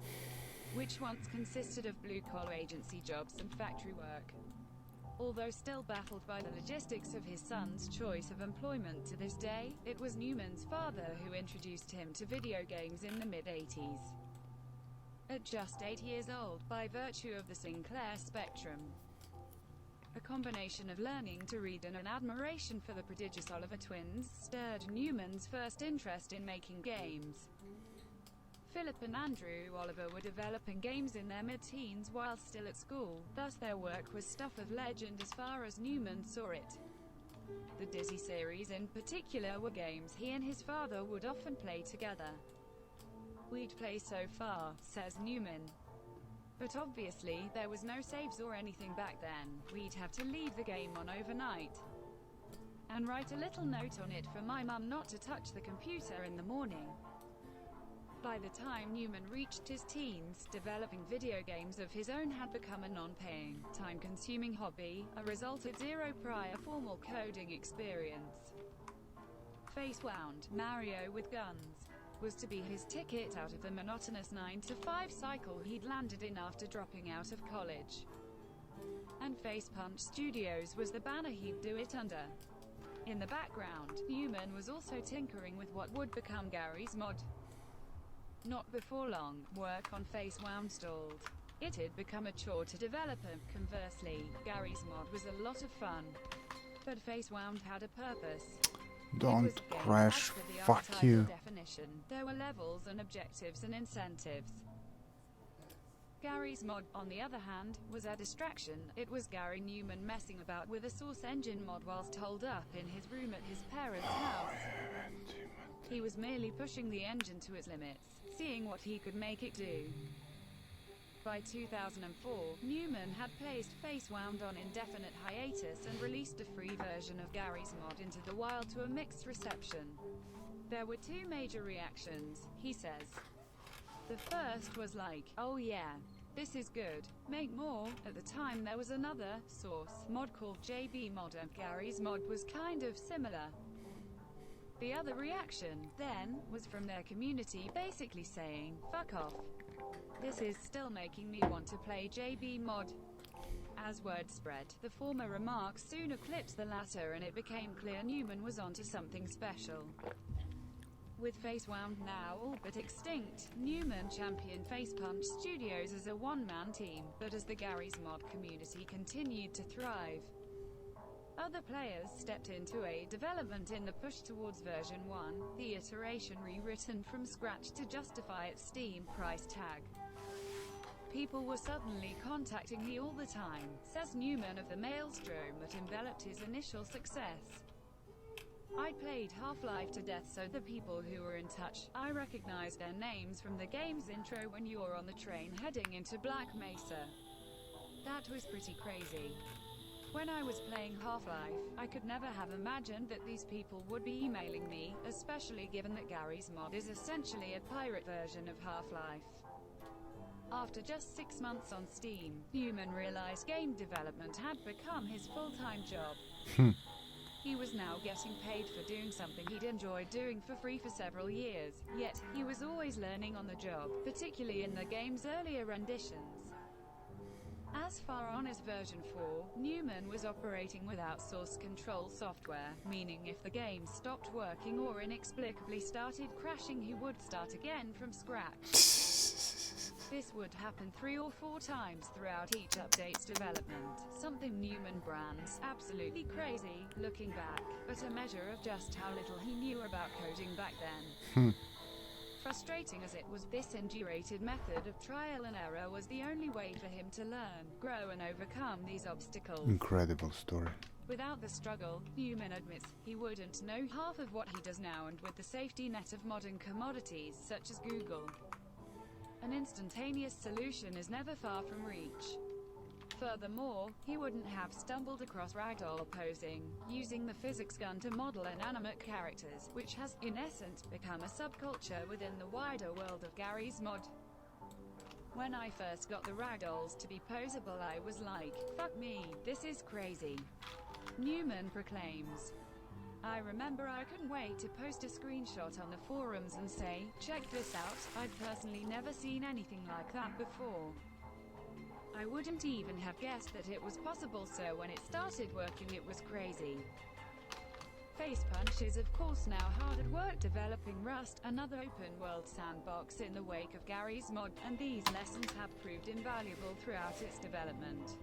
which once consisted of blue-collar agency jobs and factory work. Although still baffled by the logistics of his son's choice of employment to this day, it was Newman's father who introduced him to video games in the mid-80s. At just 8 years old, by virtue of the Sinclair Spectrum. A combination of learning to read and an admiration for the prodigious Oliver twins stirred Newman's first interest in making games. Philip and Andrew Oliver were developing games in their mid-teens while still at school, thus their work was stuff of legend as far as Newman saw it. The Dizzy series in particular were games he and his father would often play together. "We'd play so far," says Newman. But obviously, there was no saves or anything back then. We'd have to leave the game on overnight and write a little note on it for my mum not to touch the computer in the morning. By the time Newman reached his teens, developing video games of his own had become a non-paying, time-consuming hobby, a result of zero prior formal coding experience. Face-wound Mario with guns was to be his ticket out of the monotonous 9-to-5 cycle he'd landed in after dropping out of college. And Face Punch Studios was the banner he'd do it under. In the background, Newman was also tinkering with what would become Gary's mod. Not before long, work on Face Wound stalled. It had become a chore to develop and, conversely, Gary's mod was a lot of fun. But Face Wound had a purpose. Don't crash, fuck you. Definition. There were levels and objectives and incentives. Gary's mod, on the other hand, was a distraction. It was Gary Newman messing about with a Source Engine mod whilst holed up in his room at his parents' house. He was merely pushing the engine to its limits, seeing what he could make it do. By 2004, Newman had placed Face Wound on indefinite hiatus and released a free version of Gary's mod into the wild to a mixed reception. There were two major reactions, he says. The first was like, "Oh yeah, this is good, make more." At the time there was another Source mod called JB Mod and Gary's mod was kind of similar. The other reaction, then, was from their community basically saying, "Fuck off. This is still making me want to play JB Mod." As word spread, the former remarks soon eclipsed the latter and it became clear Newman was onto something special. With Face Wound now all but extinct, Newman championed Face Punch Studios as a one-man team, but as the Gary's Mod community continued to thrive, other players stepped into a development in the push towards version 1, the iteration rewritten from scratch to justify its Steam price tag. People were suddenly contacting me all the time, says Newman of the maelstrom that enveloped his initial success. I played Half-Life to death, so the people who were in touch, I recognized their names from the game's intro when you're on the train heading into Black Mesa. That was pretty crazy. When I was playing Half-Life, I could never have imagined that these people would be emailing me, especially given that Gary's mod is essentially a pirate version of Half-Life. After just 6 months on Steam, Newman realized game development had become his full-time job. He was now getting paid for doing something he'd enjoyed doing for free for several years, yet he was always learning on the job, particularly in the game's earlier renditions. As far on as version 4, Newman was operating without source control software, meaning if the game stopped working or inexplicably started crashing, he would start again from scratch. This would happen 3 or 4 times throughout each update's development, something Newman brands absolutely crazy, looking back, but a measure of just how little he knew about coding back then. Frustrating as it was, this indurated method of trial and error was the only way for him to learn, grow and overcome these obstacles. Incredible story. Without the struggle, Newman admits, he wouldn't know half of what he does now, and with the safety net of modern commodities such as Google, an instantaneous solution is never far from reach. Furthermore, he wouldn't have stumbled across ragdoll posing, using the physics gun to model inanimate characters, which has, in essence, become a subculture within the wider world of Garry's Mod. When I first got the ragdolls to be posable, I was like, fuck me, this is crazy. Newman proclaims. I remember I couldn't wait to post a screenshot on the forums and say, check this out, I'd personally never seen anything like that before. I wouldn't even have guessed that it was possible, so when it started working it was crazy. Facepunch is of course now hard at work developing Rust, another open-world sandbox in the wake of Garry's Mod, and these lessons have proved invaluable throughout its development.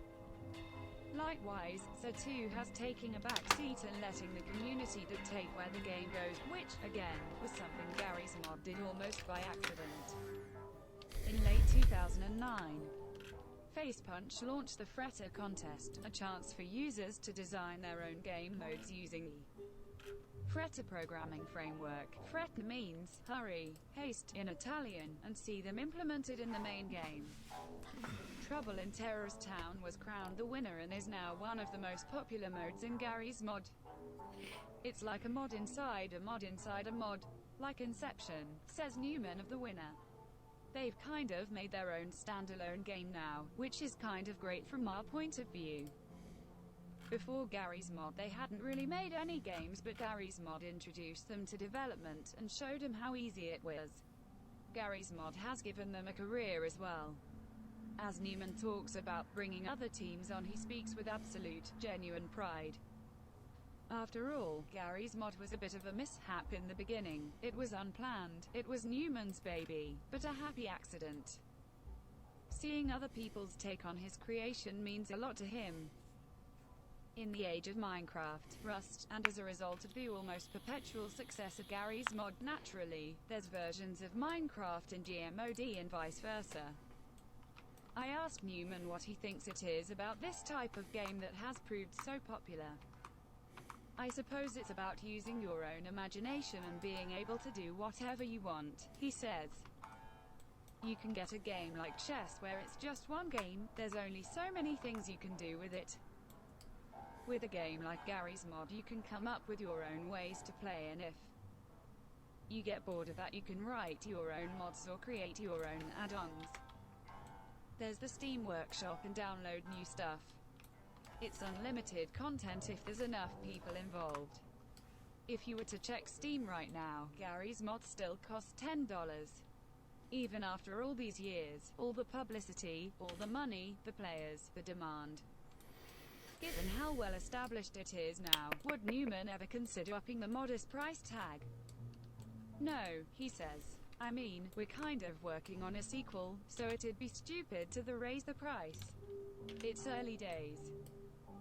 Likewise, Satu has taken a back seat and letting the community dictate where the game goes, which, again, was something Garry's Mod did almost by accident. In late 2009, Facepunch launched the Fretter contest, a chance for users to design their own game modes using the Fretter programming framework. Fretta means hurry, haste in Italian, and see them implemented in the main game. Trouble in Terrorist Town was crowned the winner and is now one of the most popular modes in Garry's Mod. It's like a mod inside a mod inside a mod, like Inception, says Newman of the winner. They've kind of made their own standalone game now, which is kind of great from our point of view. Before Garry's Mod they hadn't really made any games, but Garry's Mod introduced them to development and showed them how easy it was. Garry's Mod has given them a career as well. As Newman talks about bringing other teams on, he speaks with absolute, genuine pride. After all, Garry's Mod was a bit of a mishap in the beginning. It was unplanned, it was Newman's baby, but a happy accident. Seeing other people's take on his creation means a lot to him. In the age of Minecraft, Rust, and as a result of the almost perpetual success of Garry's Mod, naturally, there's versions of Minecraft in GMOD and vice versa. I asked Newman what he thinks it is about this type of game that has proved so popular. I suppose it's about using your own imagination and being able to do whatever you want, he says. You can get a game like chess where it's just one game, there's only so many things you can do with it. With a game like Garry's Mod you can come up with your own ways to play, and if you get bored of that you can write your own mods or create your own add-ons. There's the Steam Workshop and download new stuff. It's unlimited content if there's enough people involved. If you were to check Steam right now, Garry's Mod still costs $10. Even after all these years, all the publicity, all the money, the players, the demand. Given how well established it is now, would Newman ever consider upping the modest price tag? No, he says. I mean, we're kind of working on a sequel, so it'd be stupid to raise the price. It's early days.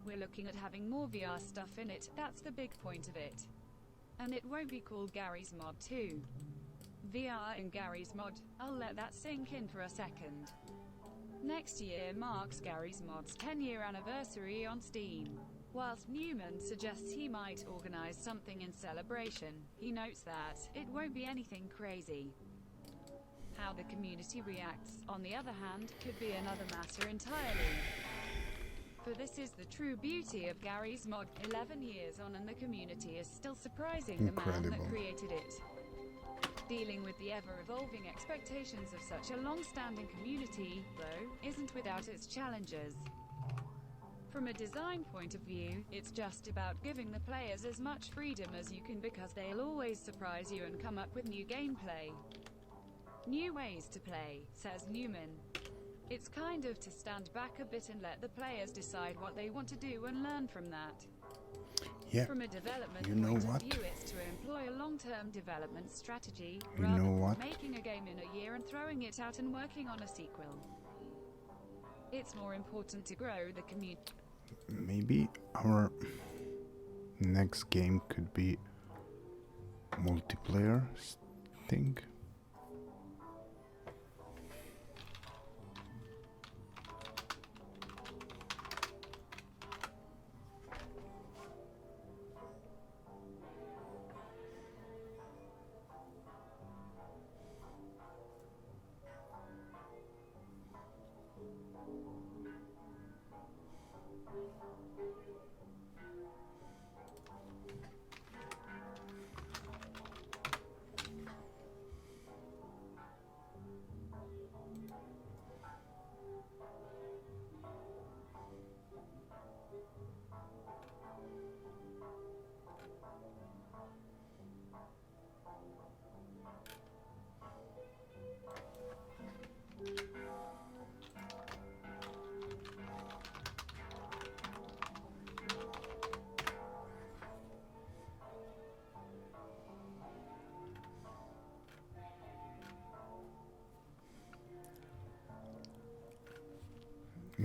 We're looking at having more VR stuff in it, that's the big point of it. And it won't be called Garry's Mod 2. VR in Garry's Mod, I'll let that sink in for a second. Next year marks Garry's Mod's 10-year anniversary on Steam. Whilst Newman suggests he might organize something in celebration, he notes that it won't be anything crazy. How the community reacts, on the other hand, could be another matter entirely. For this is the true beauty of Garry's Mod. 11 years on and the community is still surprising the man that created it. Dealing with the ever-evolving expectations of such a long-standing community, though, isn't without its challenges. From a design point of view, it's just about giving the players as much freedom as you can, because they'll always surprise you and come up with new gameplay. New ways to play, says Newman. It's kind of to stand back a bit and let the players decide what they want to do and learn from that. Yeah, From a development you know point what? of view, it's to employ a long-term development strategy, You rather know than what? making a game in a year and throwing it out and working on a sequel. It's more important to grow the community. Maybe our next game could be multiplayer thing.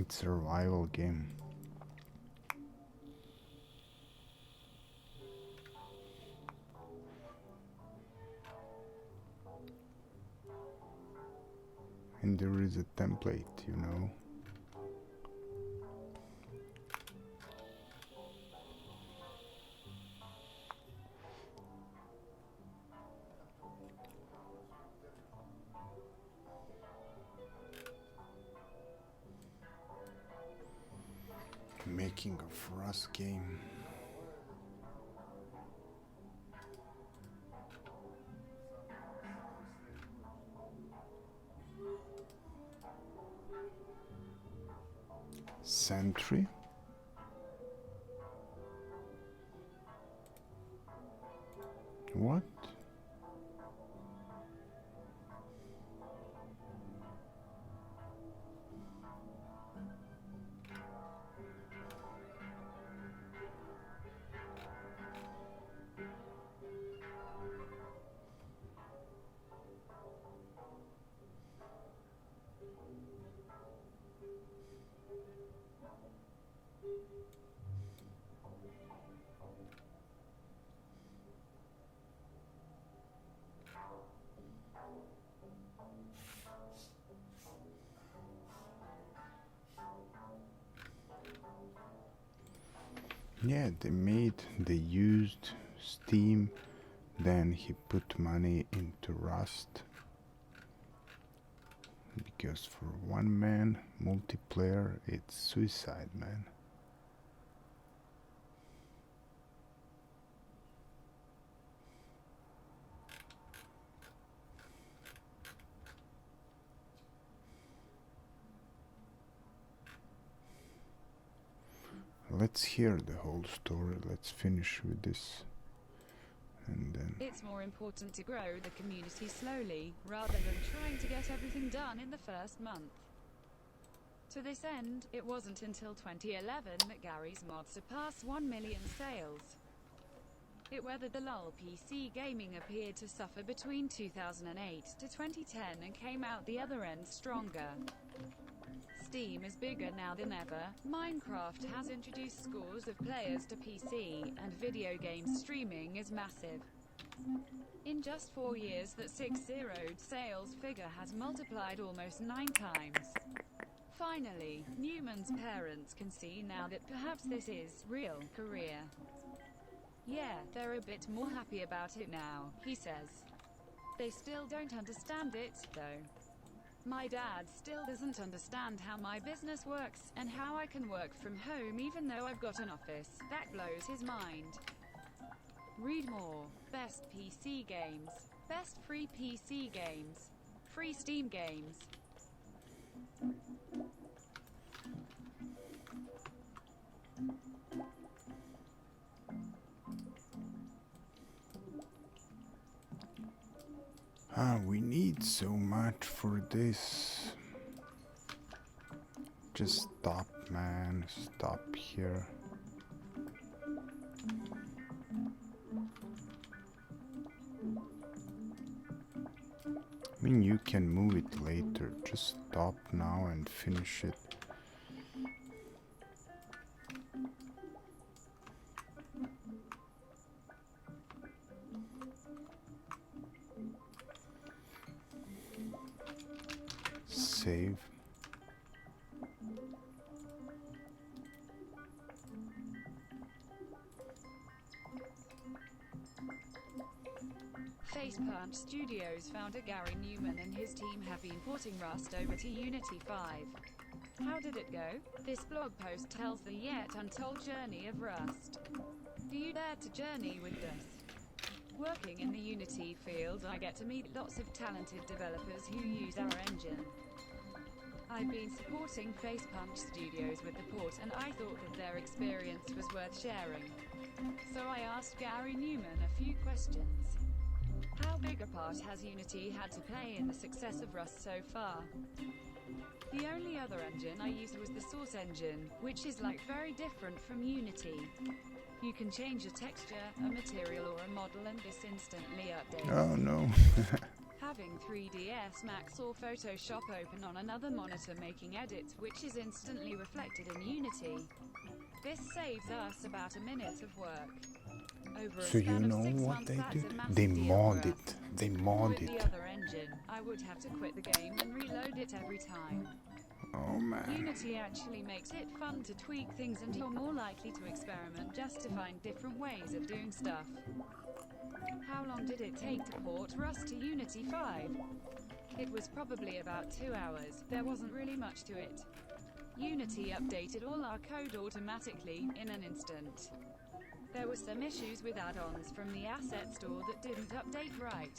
It's a survival game. And there is a template, you know. Making of Rust game. Sentry. What? Yeah, they used Steam, then he put money into Rust. Because for one man multiplayer, it's suicide, man. Let's hear the whole story. Let's finish with this. And then It's more important to grow the community slowly, rather than trying to get everything done in the first month. To this end, it wasn't until 2011 that Gary's mod surpassed 1 million sales. It weathered the lull PC gaming appeared to suffer between 2008 to 2010 and came out the other end stronger. Steam is bigger now than ever. Minecraft has introduced scores of players to PC, and video game streaming is massive. In just 4 years, that 6-0'd sales figure has multiplied almost 9 times. Finally, Newman's parents can see now that perhaps this is real career. Yeah, they're a bit more happy about it now, he says. They still don't understand it, though. My dad still doesn't understand how my business works, and how I can work from home even though I've got an office. That blows his mind. Read more. Best PC games. Best free PC games. Free Steam games. we need so much for this. Just stop, man. Stop here. I mean, you can move it later. Just stop now and finish it. Save. Facepunch Studios founder Gary Newman and his team have been porting Rust over to Unity 5. How did it go? This blog post tells the yet untold journey of Rust. Do you dare to journey with us? Working in the Unity field, I get to meet lots of talented developers who use our engine. I've been supporting Facepunch Studios with the port, and I thought that their experience was worth sharing. So I asked Gary Newman a few questions. How big a part has Unity had to play in the success of Rust so far? The only other engine I used was the Source engine, which is very different from Unity. You can change a texture, a material or a model, and this instantly updates. Oh no. having 3ds Max or Photoshop open on another monitor making edits which is instantly reflected in Unity. This saves us about a minute of work. Over a So you span of know 6 what months, they that's did? a massive They deal mod for it. us. They mod With it. the other engine, I would have to quit the game and reload it every time. Oh man. Unity actually makes it fun to tweak things and you're more likely to experiment just to find different ways of doing stuff. How long did it take to port Rust to Unity 5? It was probably about 2 hours, there wasn't really much to it. Unity updated all our code automatically, in an instant. There were some issues with add-ons from the asset store that didn't update right.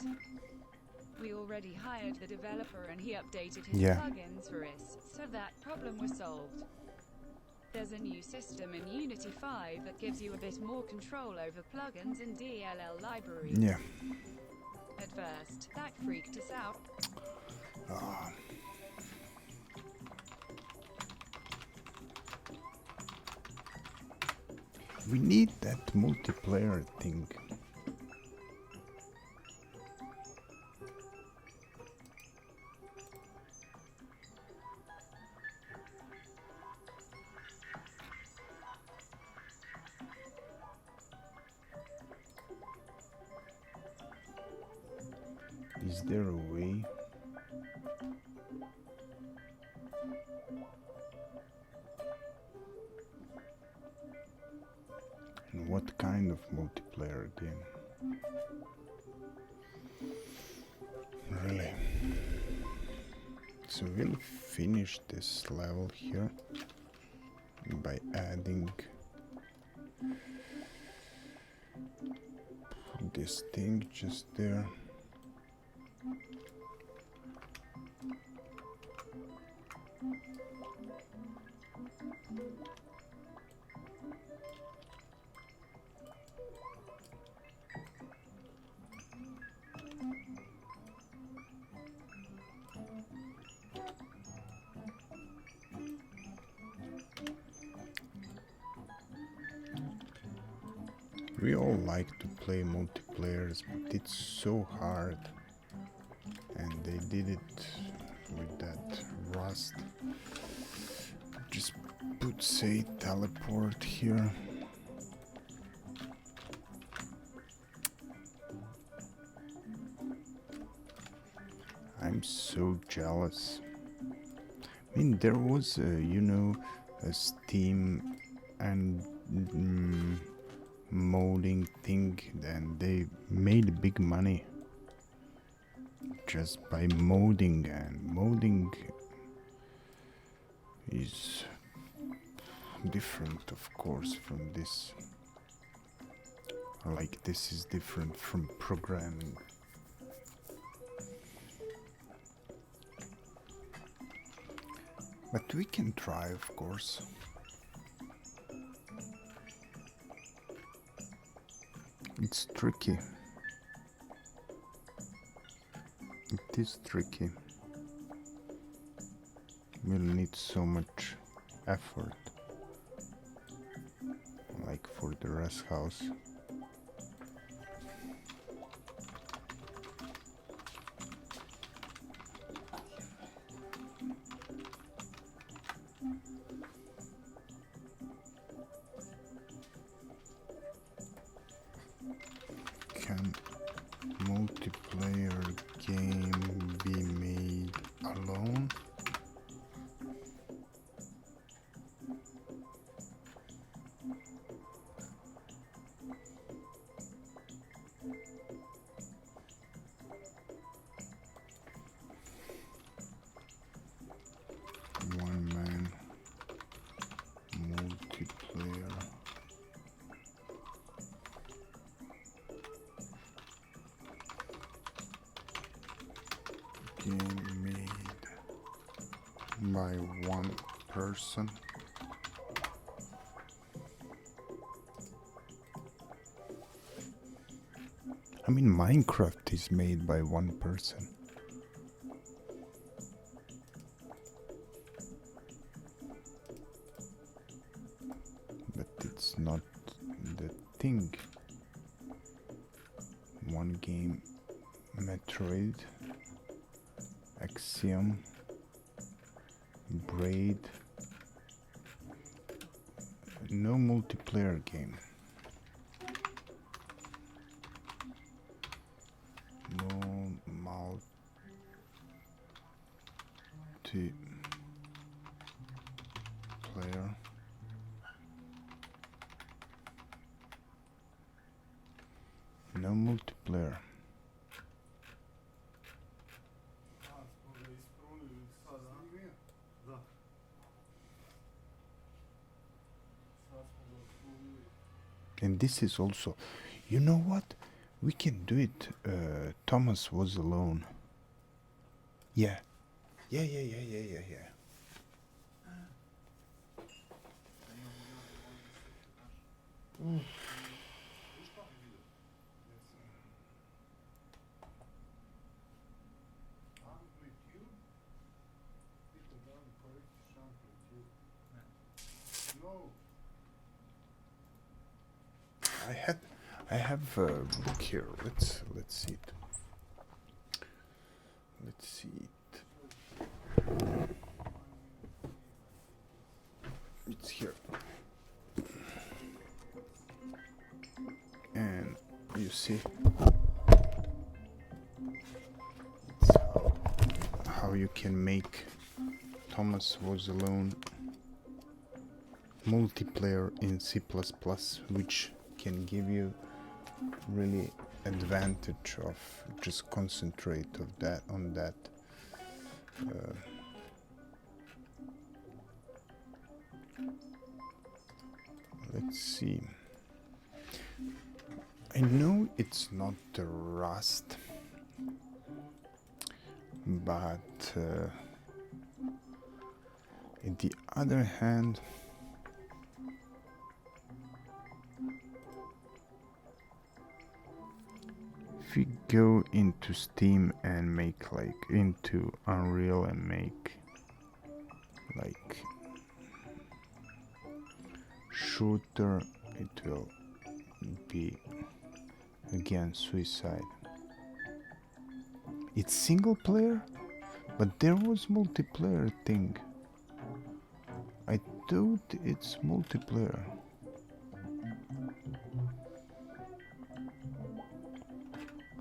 We already hired the developer and he updated his plugins for us, so that problem was solved. There's a new system in Unity 5 that gives you a bit more control over plugins and DLL libraries. Yeah. At first, that freaked us out. We need that multiplayer thing. Is there a way? And what kind of multiplayer game? Really? So we'll finish this level here by adding this thing just there. We all like to play multiplayers, but it's so hard. And they did it with that Rust. Just put, say, teleport here. I'm so jealous. I mean, there was a Steam and modding thing, and they made big money just by modding, and modding is different, of course, from this. Like, this is different from programming. But we can try, of course. It's tricky. It is tricky. We'll need so much effort. Like for the rest house. Can multiplayer game be made alone? One man multiplayer. Game made by one person. I mean, Minecraft is made by one person. But it's not the thing. One game, Metroid, Axiom, Braid, no multiplayer game. No multiplayer. No multiplayer. And this is also, you know what? We can do it. Thomas was alone. Yeah. Yeah. I have a book here. Let's see it. Let's see it. It's here. And you see it's how you can make Thomas Was Alone multiplayer in C++, which can give you really advantage of just concentrate of that on that. Let's see. I know it's not the Rust, but on the other hand, if you go into Steam and make like into Unreal and make like shooter, it will be again suicide. It's single player, but there was multiplayer thing. I thought it's multiplayer.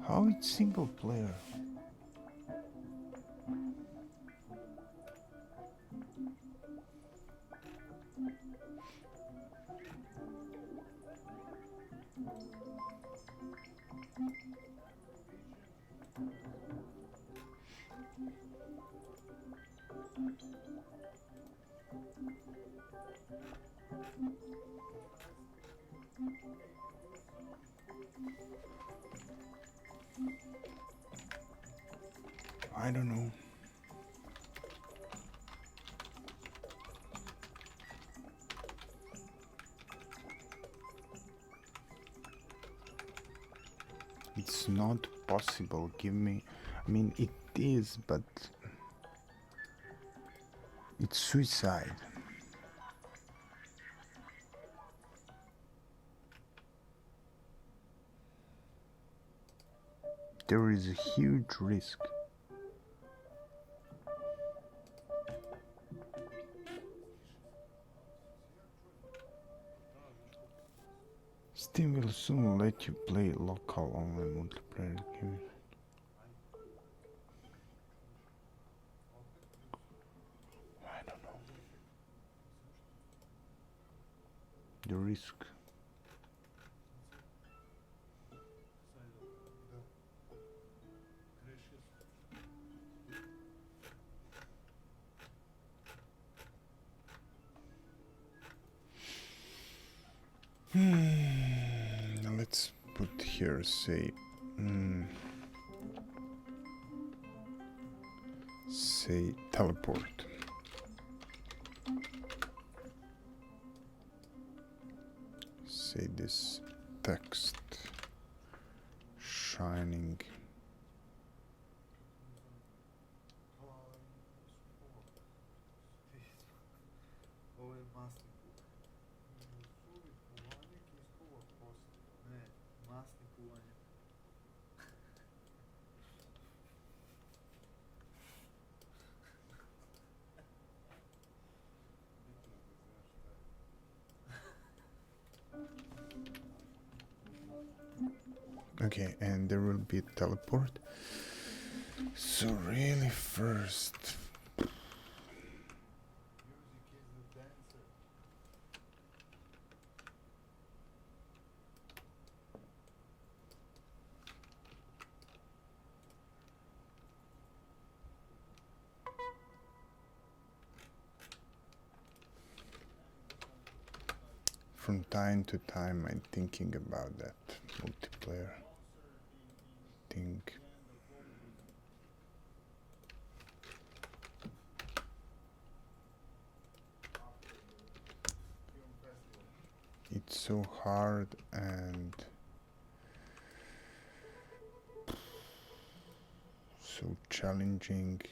How it's single player? I don't know. It's not possible. Give me. I mean, it is, but it's suicide. There is a huge risk. Steam will soon let you play local online multiplayer games. I don't know. The risk. Now let's put here, say, say teleport. Say this text shining. Okay, and there will be a teleport. So really first, Music is the dancer. from time to time I'm thinking about that multiplayer thing. It's so hard and so challenging.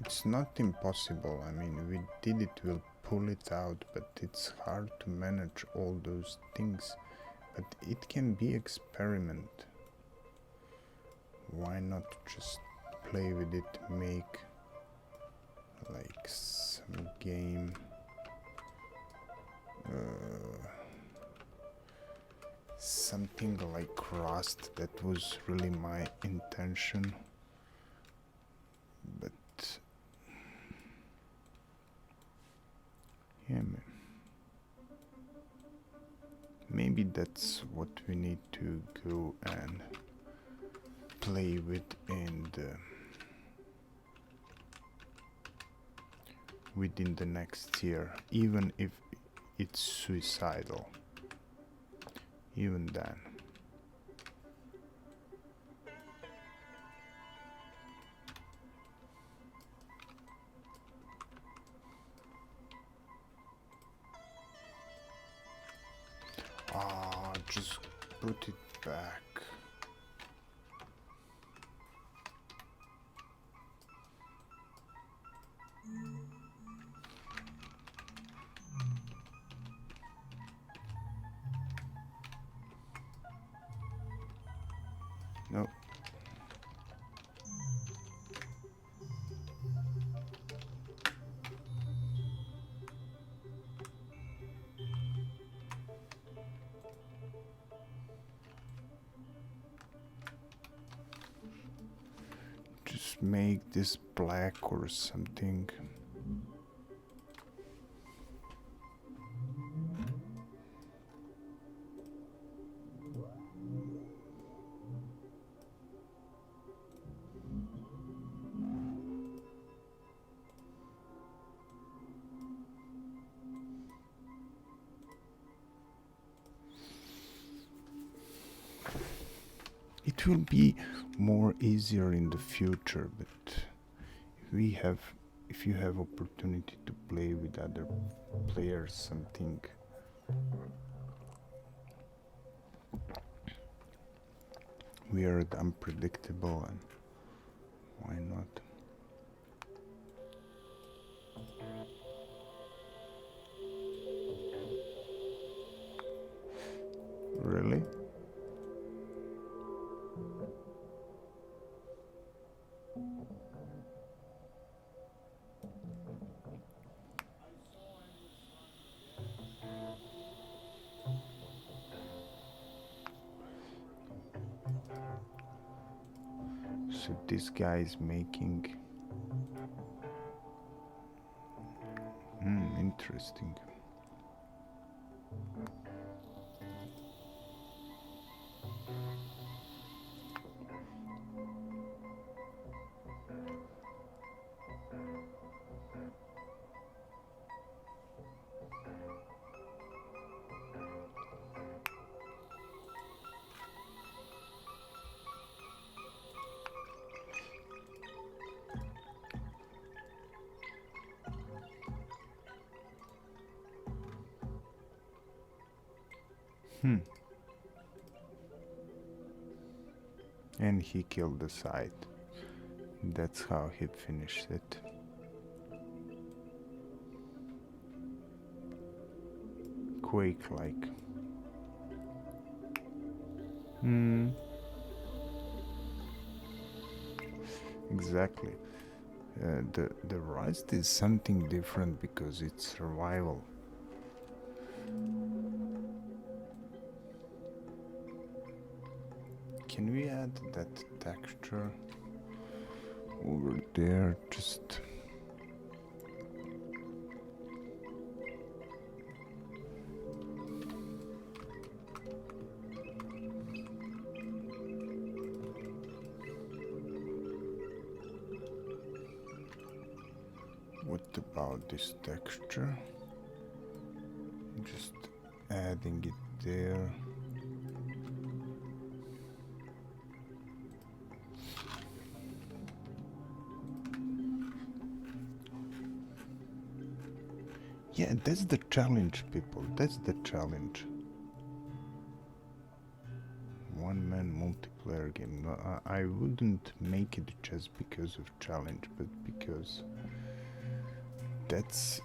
It's not impossible. I mean, we did it, we'll pull it out, but it's hard to manage all those things. But it can be experiment. Why not just play with it, make like some game. Something like Rust, that was really my intention, but yeah, maybe that's what we need to go and play with within the next year, even if it's suicidal, even then. Just put it back. No. Just make this black or something. It will be more easier in the future, but if you have opportunity to play with other players, something weird, unpredictable, and why not? Really? So this guy is making interesting. And he killed the site. That's how he finished it. Quake-like. Exactly. The Rust is something different because it's survival. can we add that texture over there? Just what about this texture? Just adding it there. Yeah, that's the challenge, people. That's the challenge. One-man multiplayer game. No, I wouldn't make it just because of challenge, but because that's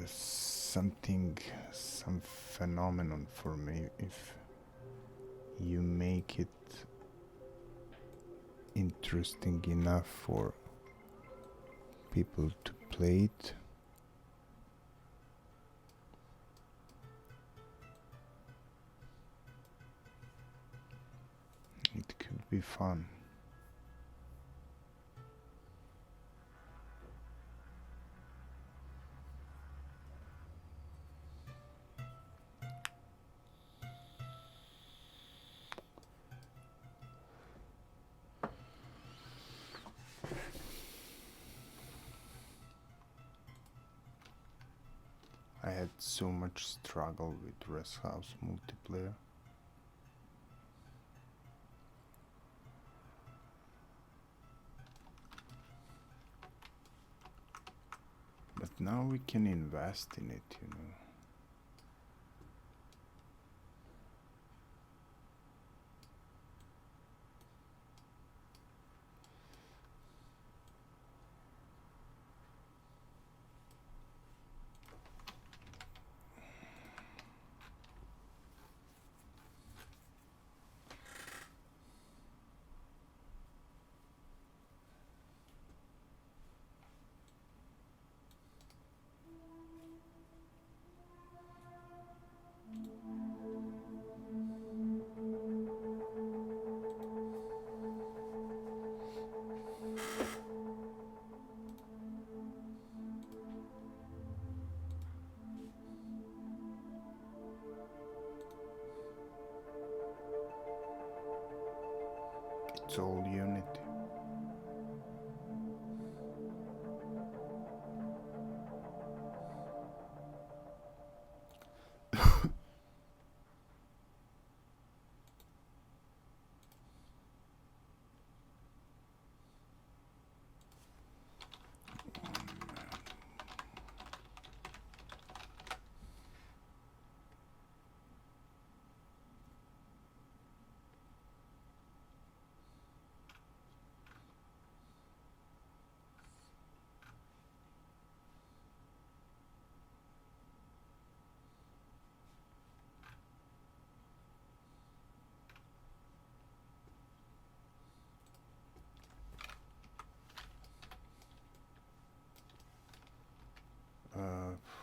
something, some phenomenon for me. If you make it interesting enough for people to play it, it could be fun. I had so much struggle with Rest House multiplayer. But now we can invest in it, you know. It's all Unity.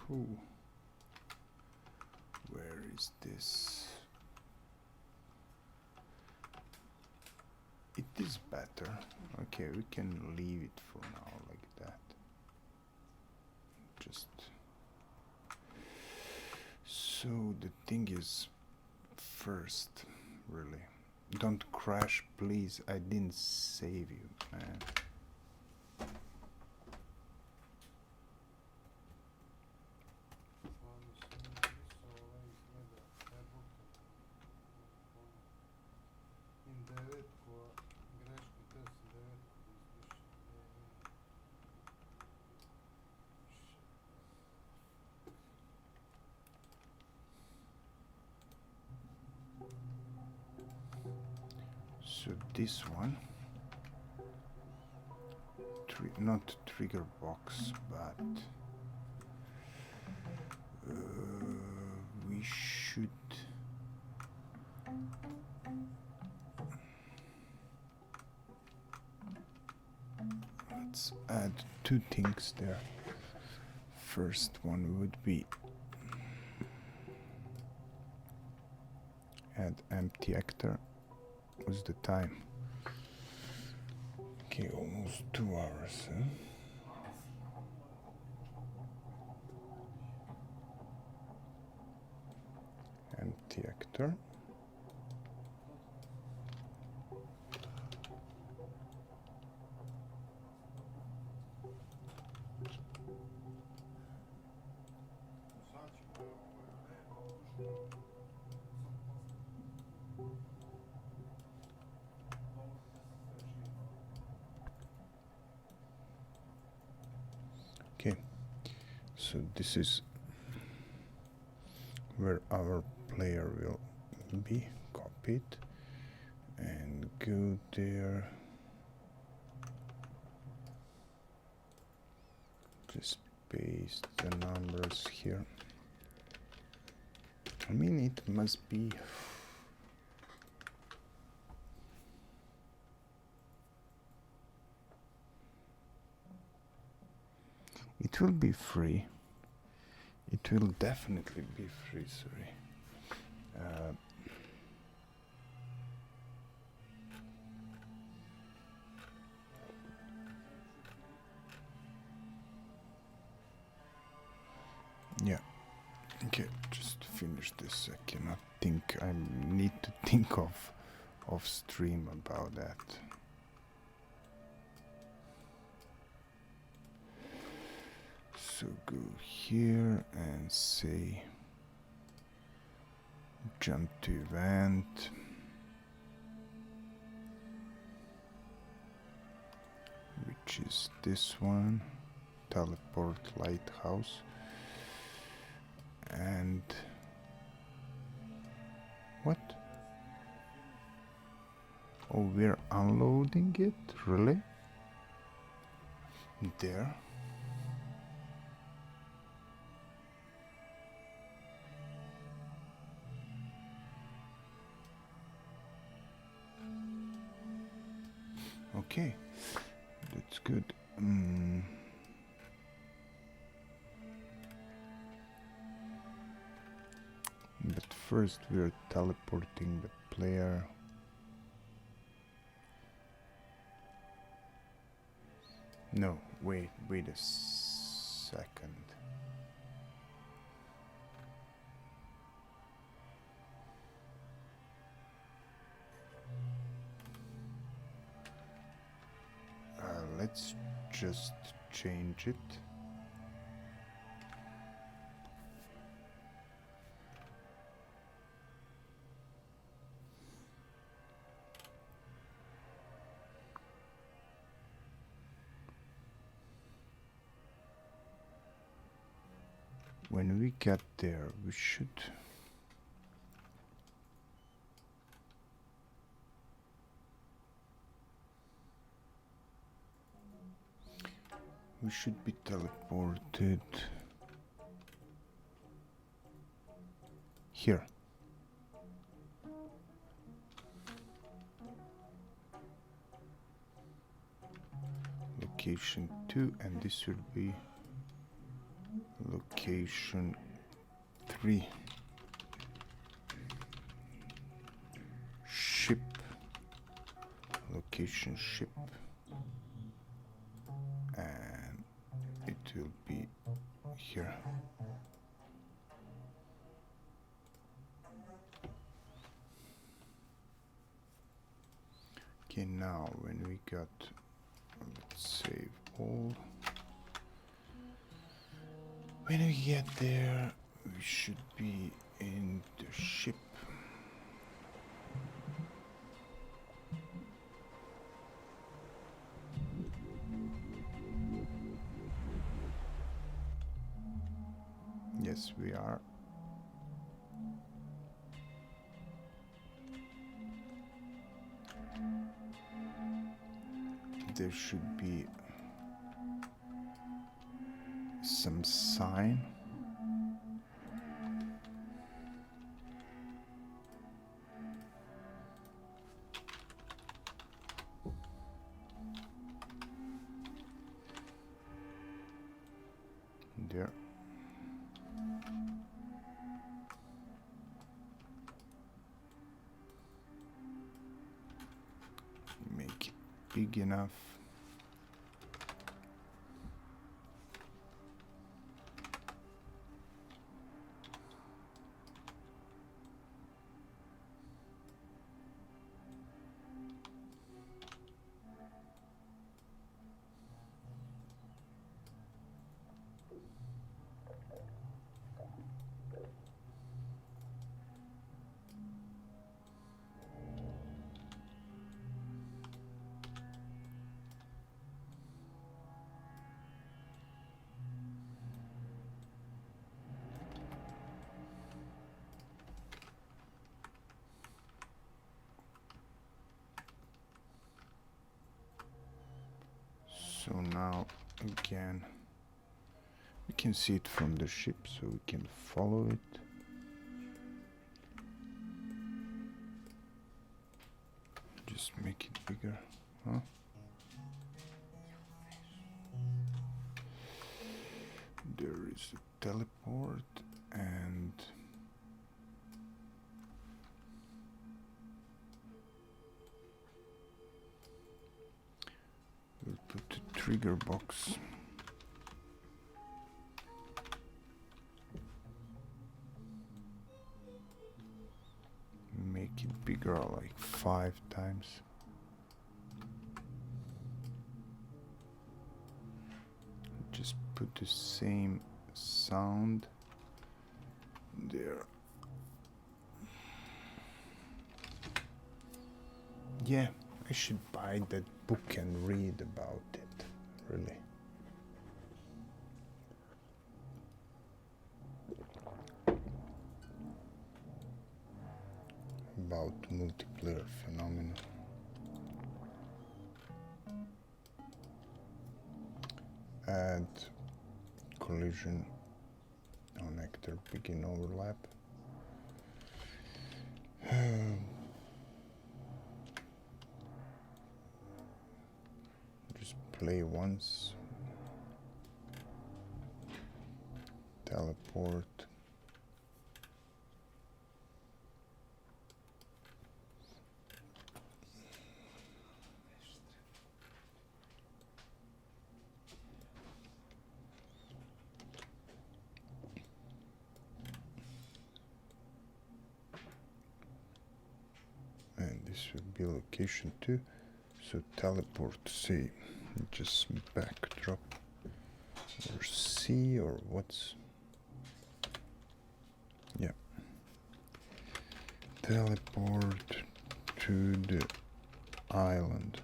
Phew. Where is this? It is better. Okay, we can leave it for now like that. Just so the thing is, first, really, don't crash, please. I didn't save you, man. So this one, not trigger box, but we should let's add two things there. First one would be add empty actor. What's the time? Okay, almost 2 hours, huh? Empty actor. Okay, so this is where our player will be. Copy it and go there. Just paste the numbers here. I mean, it must be. It will be free. It will definitely be free, sorry. Yeah. Okay, just finish this. I cannot think. I need to think of stream about that. So go here and say jump to event. Which is this one, teleport lighthouse. And what? Oh, we're unloading it? Really? There. Okay, that's good. But first we're teleporting the player. No, wait a second. Let's just change it. When we get there, we should be teleported here. Location 2, and this will be location 3. Ship. Location ship. And it will be here. Okay, now when we got, let's save all. When we get there, we should be in the ship. Yes, we are. There should be some sign. There. big enough. So now again we can see it from the ship, so we can follow it. Just make it bigger, huh? There is a teleport and we'll put the trigger box. Make it bigger, like 5 times. Just put the same sound there. Yeah, I should buy that book and read about it, really. About multiplayer phenomena. Add collision on actor begin overlap. Just play once. Teleport. And this would be location 2. So teleport C. Just backdrop or C or what's, yeah, teleport to the island.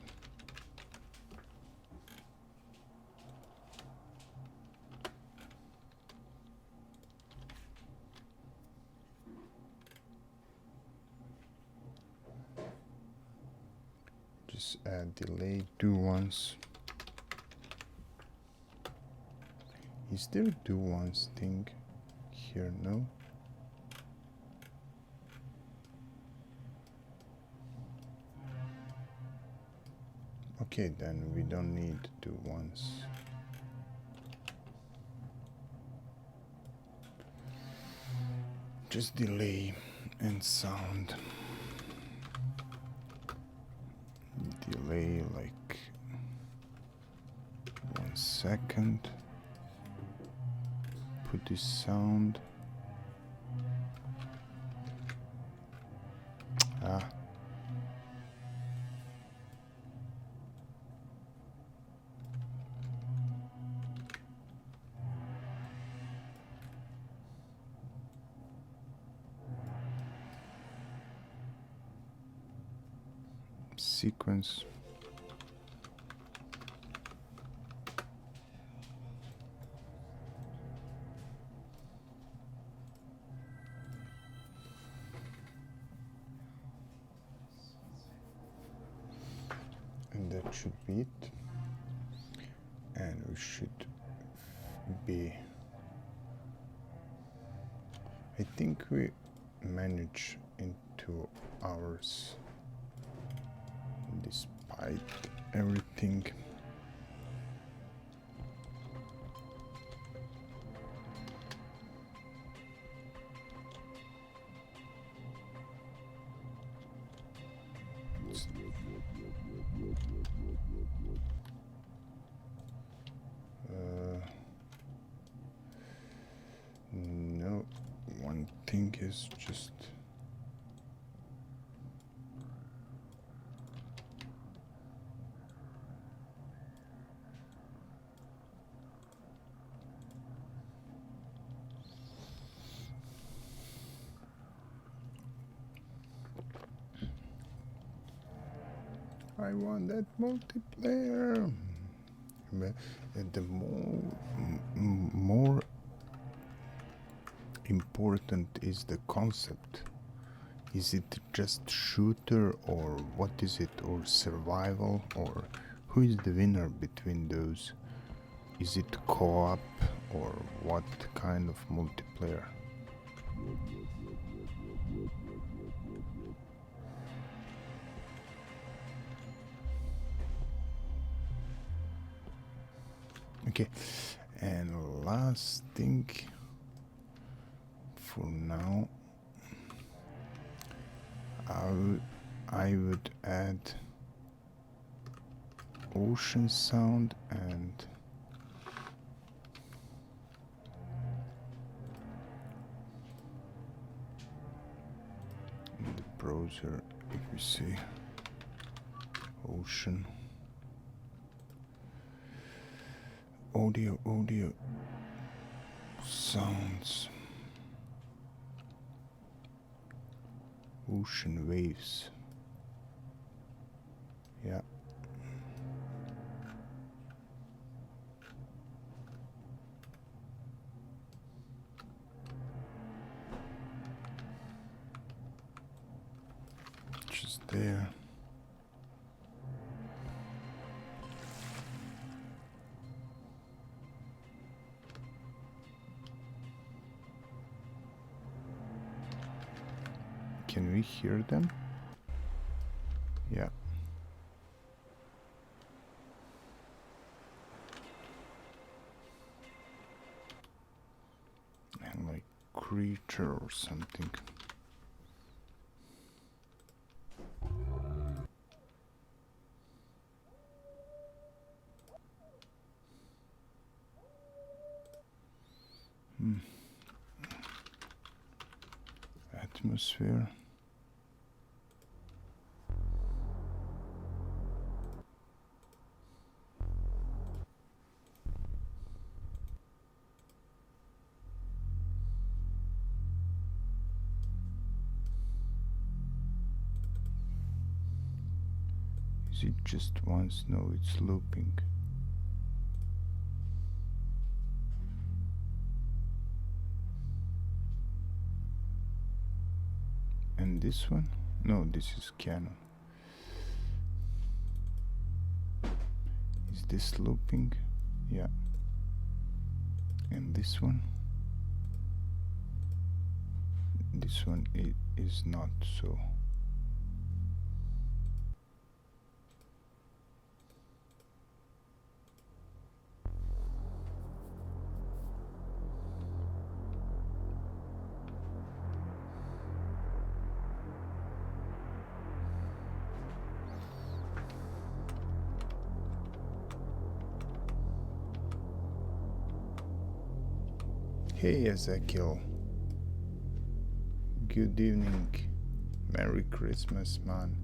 Just add delay, do once. Is there do once thing here? No. Okay, then we don't need do once. Just delay and sound. Delay like 1 second. Put this sound. Sequence. And that should be it. And we should be, I think we manage in 2 hours despite everything. thing is just I want that multiplayer. The more important is the concept. Is it just shooter, or what is it, or survival, or who is the winner between those? Is it co-op, or what kind of multiplayer? Okay, and last thing for now, I would add ocean sound and in the browser, if we say ocean audio sounds, ocean waves. Yeah. Just there. Can we hear them? Yeah. And like creature or something. Atmosphere. Is it just once? No, it's looping. And this one? No, this is Canon. Is this looping? Yeah. And this one? This one is not so. Hey Ezekiel, good evening, Merry Christmas, man,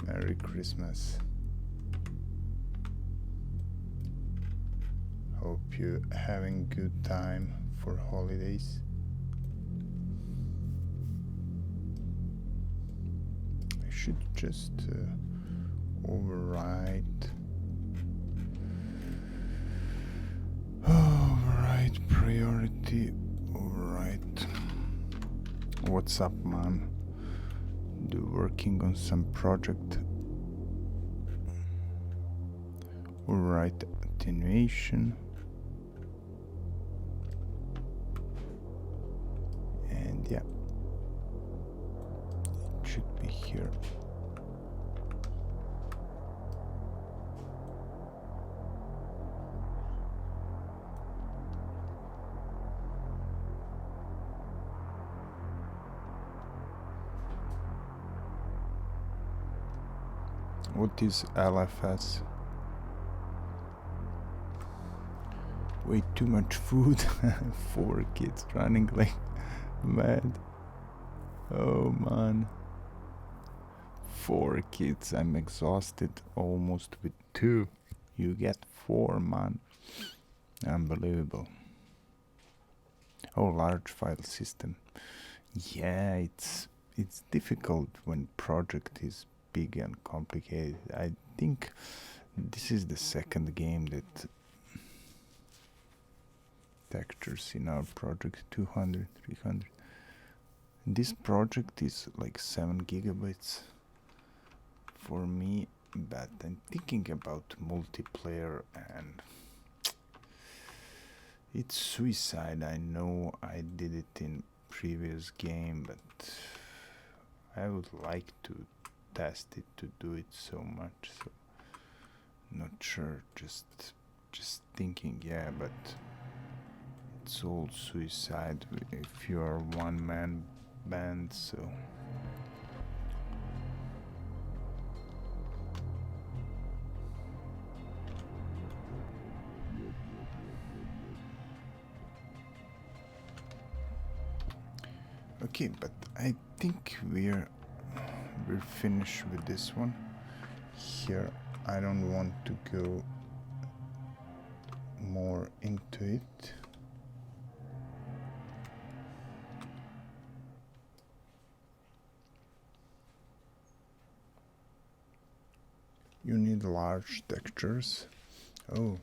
Merry Christmas. Hope you're having good time for holidays. I should just override priority. Alright. What's up, man? Working on some project. Alright, attenuation. And yeah, it should be here. What is LFS? Way too much food. 4 kids running like Man. Oh man. 4 kids. I'm exhausted almost with 2. You get 4, man. Unbelievable. Oh, large file system. Yeah, it's difficult when project is big and complicated. I think this is the second game that textures in our project 200, 300. This project is like 7 gigabytes for me, but I'm thinking about multiplayer and it's suicide. I know I did it in previous game, but I would like to test it to do it so much. So not sure. Just thinking. Yeah, but it's all suicide if you are one man band. So. Okay, but I think we're finished with this one. Here, I don't want to go more into it. You need large textures. Oh,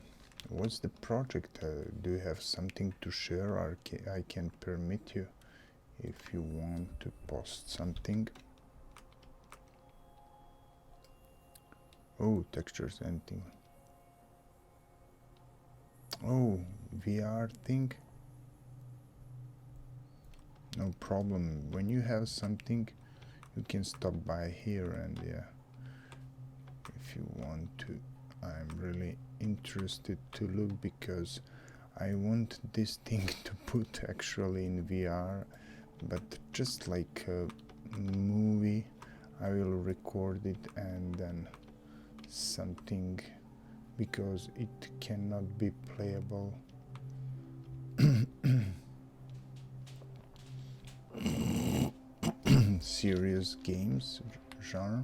what's the project? Do you have something to share? Or I can permit you if you want to post something. Oh, textures, anything. Oh, VR thing. No problem. When you have something, you can stop by here and yeah. If you want to, I'm really interested to look because I want this thing to put actually in VR, but just like a movie, I will record it and then something because it cannot be playable. Serious games genre.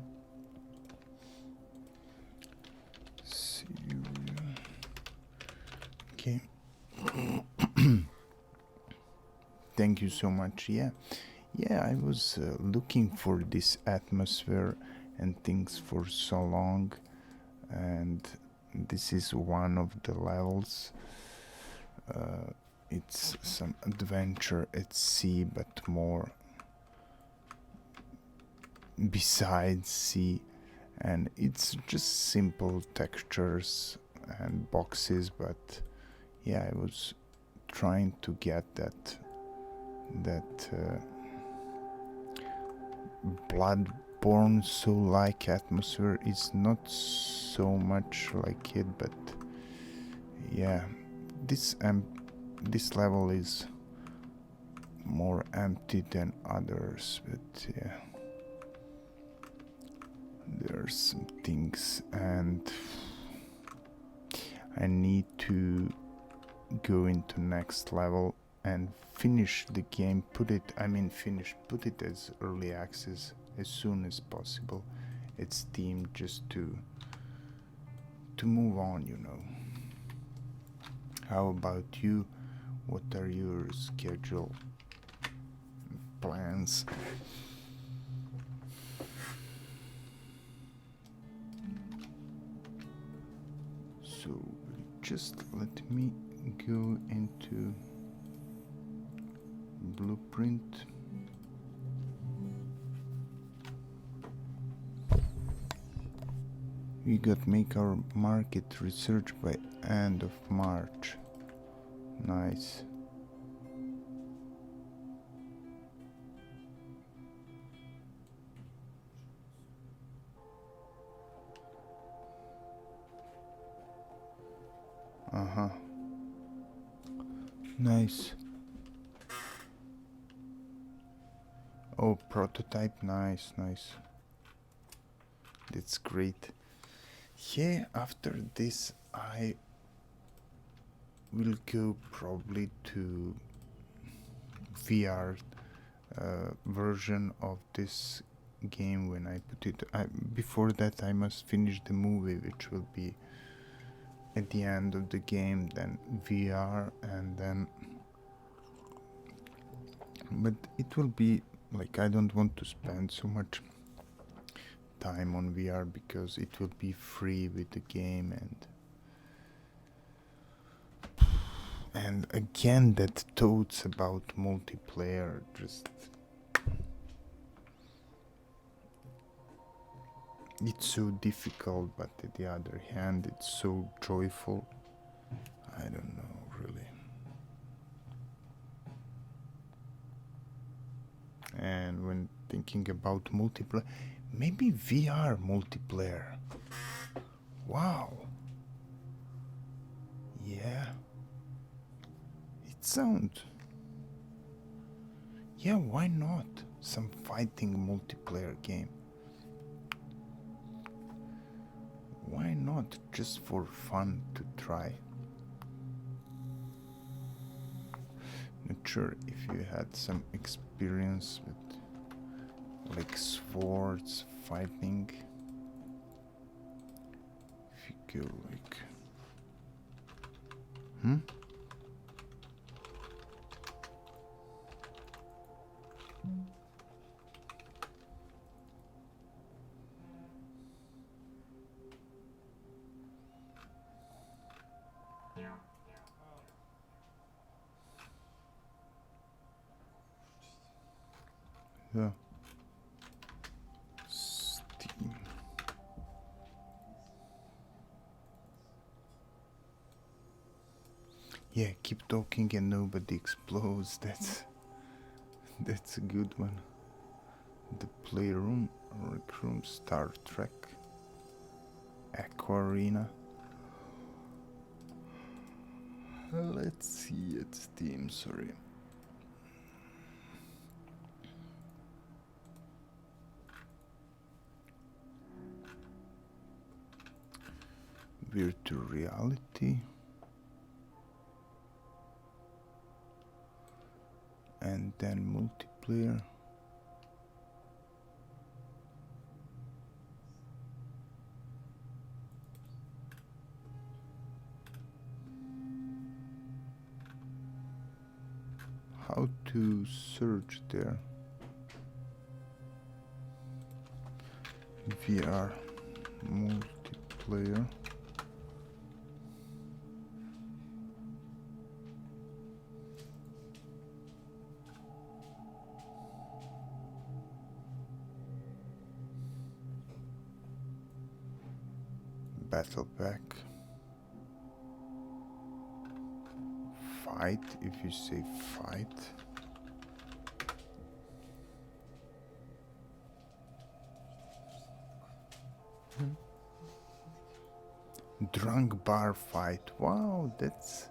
Okay. Thank you so much. Yeah, I was looking for this atmosphere and things for so long, and this is one of the levels. It's some adventure at sea, but more besides sea, and it's just simple textures and boxes, but yeah, I was trying to get that Bloodborne soul-like atmosphere. Is not so much like it, but yeah, this level is more empty than others, but yeah, there's some things and I need to go into next level and finish the game, put it as early access as soon as possible. It's Steam, just to move on, you know. How about you? What are your schedule plans? So just let me go into Blueprint. We got make our market research by end of March. Nice. Nice. Oh, prototype, nice. That's great. Yeah, after this I will go probably to VR version of this game when I put it. Before that, I must finish the movie, which will be at the end of the game, then VR, and then. But it will be like, I don't want to spend so much time on VR because it will be free with the game, and again that thoughts about multiplayer, just it's so difficult, but on the other hand it's so joyful. I don't know really. And when thinking about multiplayer, maybe VR multiplayer. Wow. Yeah. It sounds. Yeah, why not? Some fighting multiplayer game. Why not? Just for fun to try. Not sure if you had some experience with like swords fighting. If you go like. Yeah. Steam. Yeah, keep talking and nobody explodes. That's a good one. The Playroom, Rec Room, Star Trek, Aqua Arena. Let's see at Steam, sorry. Virtual reality. And then multiplayer. How to search there? VR multiplayer. Battle pack. Fight, if you say fight. Drunk bar fight. Wow, that's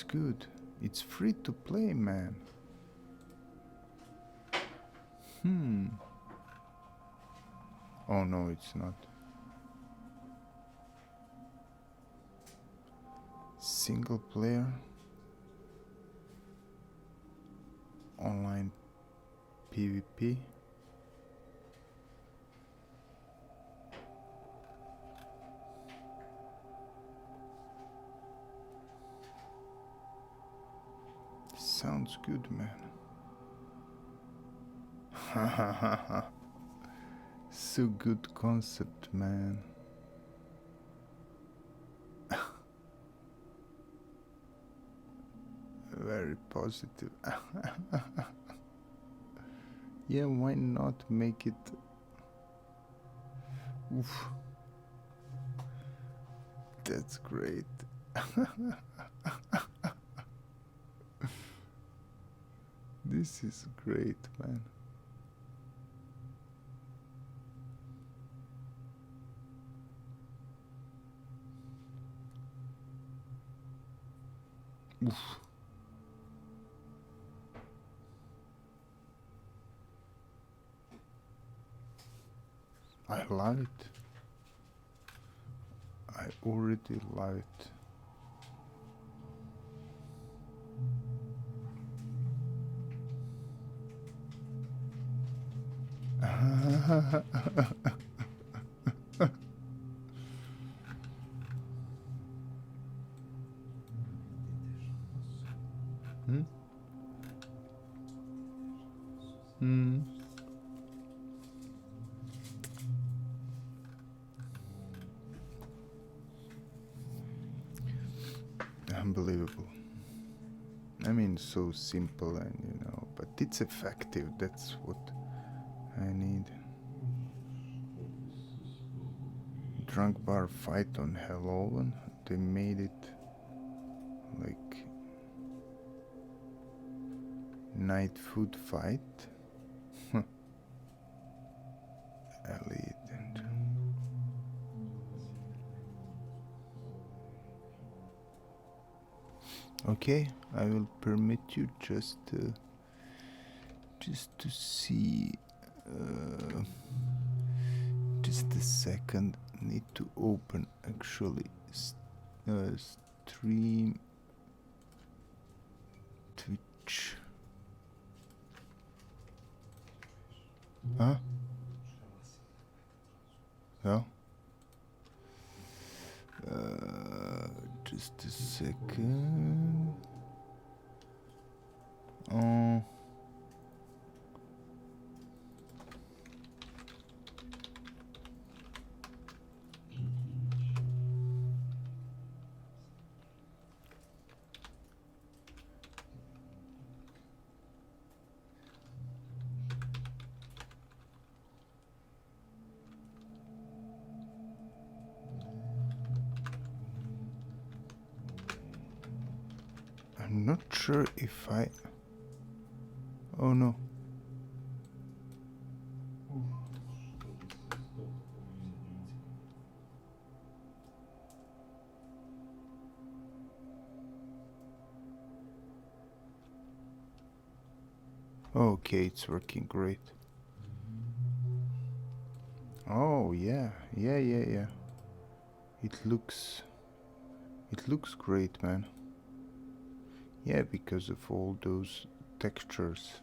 good. It's free to play, man. Oh no, it's not. Single player. Online PvP. Sounds good, man. So good concept, man. Very positive. Yeah, why not make it? Oof. That's great. This is great, man. Oof. I love it. I already love it. Hmm? Hmm. Unbelievable. I mean, so simple and but it's effective. That's what I need. Drunk bar fight on Halloween. They made it like night food fight. Elite and okay, I will permit you just to see. Just a second. Need to open actually stream Twitch. Huh? Yeah. Just a second. Oh. I'm not sure if I. Oh no. Okay, it's working great. Oh yeah, yeah. It looks great, man. Yeah, because of all those textures.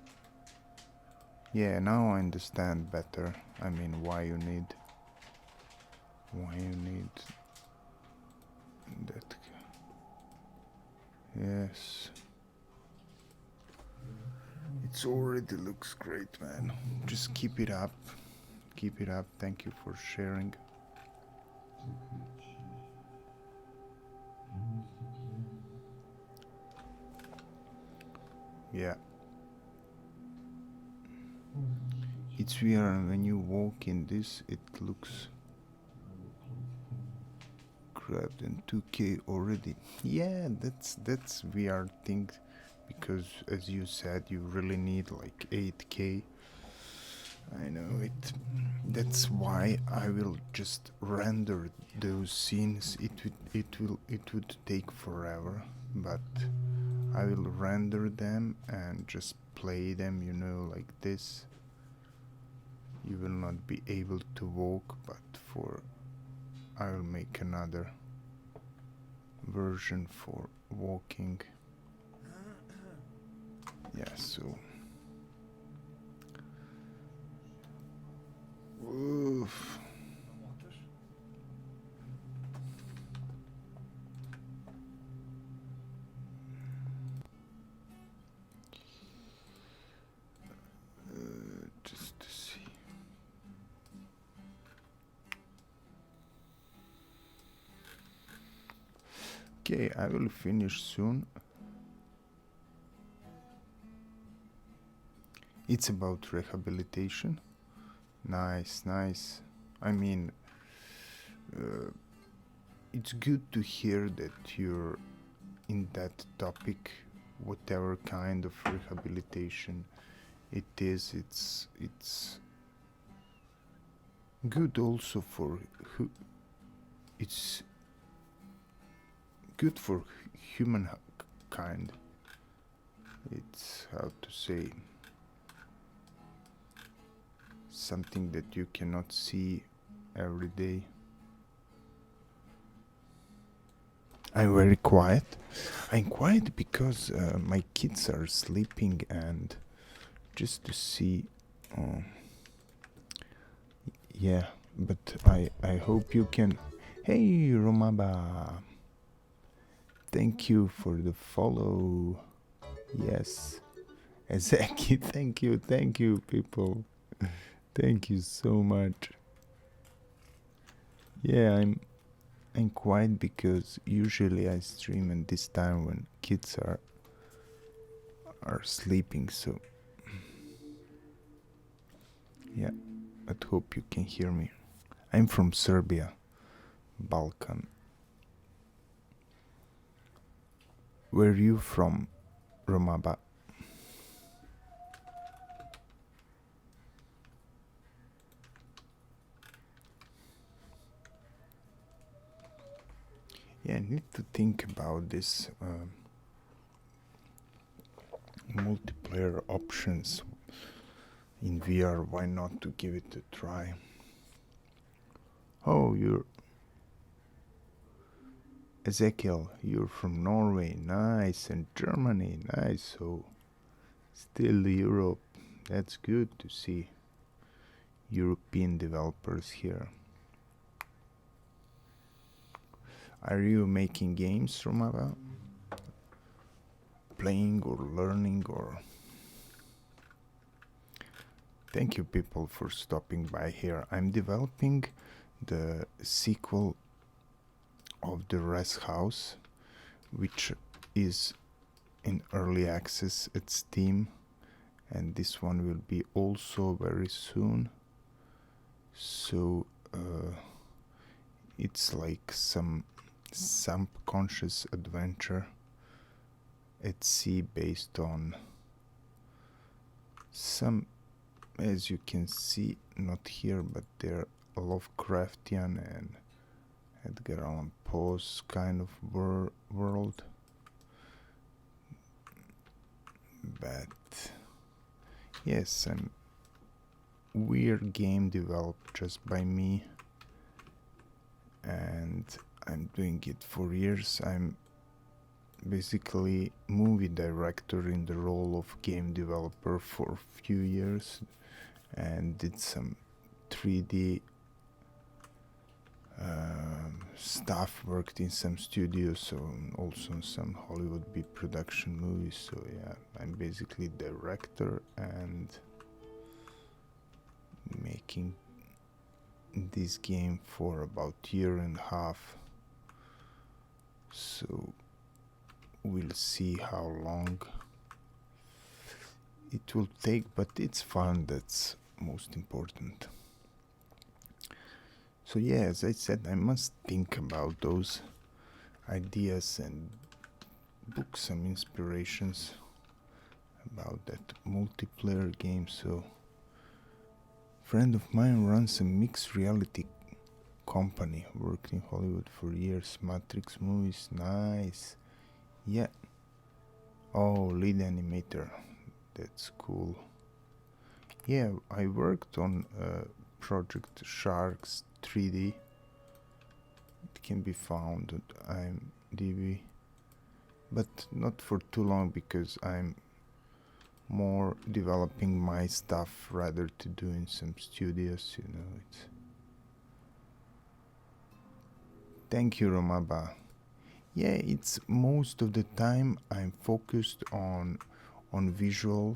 Yeah, now I understand better. I mean, why you need that. Yes. It's already looks great, man. Just keep it up. Keep it up. Thank you for sharing. Yeah. It's weird when you walk in this, it looks grabbed in 2K already. Yeah, that's weird thing, because as you said, you really need like 8K. I know it. That's why I will just render those scenes. It would take forever, but I will render them and just play them, like this. You will not be able to walk, but I will make another version for walking. Yeah, so oof. Just to see. Okay, I will finish soon. It's about rehabilitation. Nice. I mean, it's good to hear that you're in that topic, whatever kind of rehabilitation it is. It's good also for it's good for humankind. It's, how to say, something that you cannot see every day. I'm very quiet. I'm quiet because my kids are sleeping, and just to see Yeah, but I hope you can. Hey, Romaba, thank you for the follow. Yes, Ezeki, thank you, people. Thank you so much. Yeah, I'm quiet because usually I stream at this time when kids are sleeping. So yeah, I hope you can hear me. I'm from Serbia, Balkan. Where are you from, Romaba? Yeah, I need to think about this multiplayer options in VR. Why not to give it a try? Oh, you're Ezekiel. You're from Norway, nice, and Germany, nice. So still Europe. That's good to see European developers here. Are you making games, Romava? Playing or learning or... Thank you, people, for stopping by here. I'm developing the sequel of the Rest House, which is in early access at Steam, and this one will be also very soon. So it's like some subconscious adventure at sea based on some, as you can see, not here, but they're Lovecraftian and Edgar Allan Poe's kind of world. But yes, I'm weird game developed just by me, and I'm doing it for years. I'm basically movie director in the role of game developer for a few years, and did some 3D stuff, worked in some studios, so also in some Hollywood big production movies. So yeah, I'm basically director and making this game for about year and a half. So we'll see how long it will take, but it's fun. That's most important. So yeah, as I said, I must think about those ideas and book some inspirations about that multiplayer game. So friend of mine runs a mixed reality company, worked in Hollywood for years, Matrix movies, nice. Yeah. Oh, lead animator, that's cool. Yeah, I worked on project Sharks 3D. It can be found at IMDb, but not for too long because I'm more developing my stuff rather to do in some studios, you know. It's... Thank you, Romaba. Yeah, it's most of the time I'm focused on visual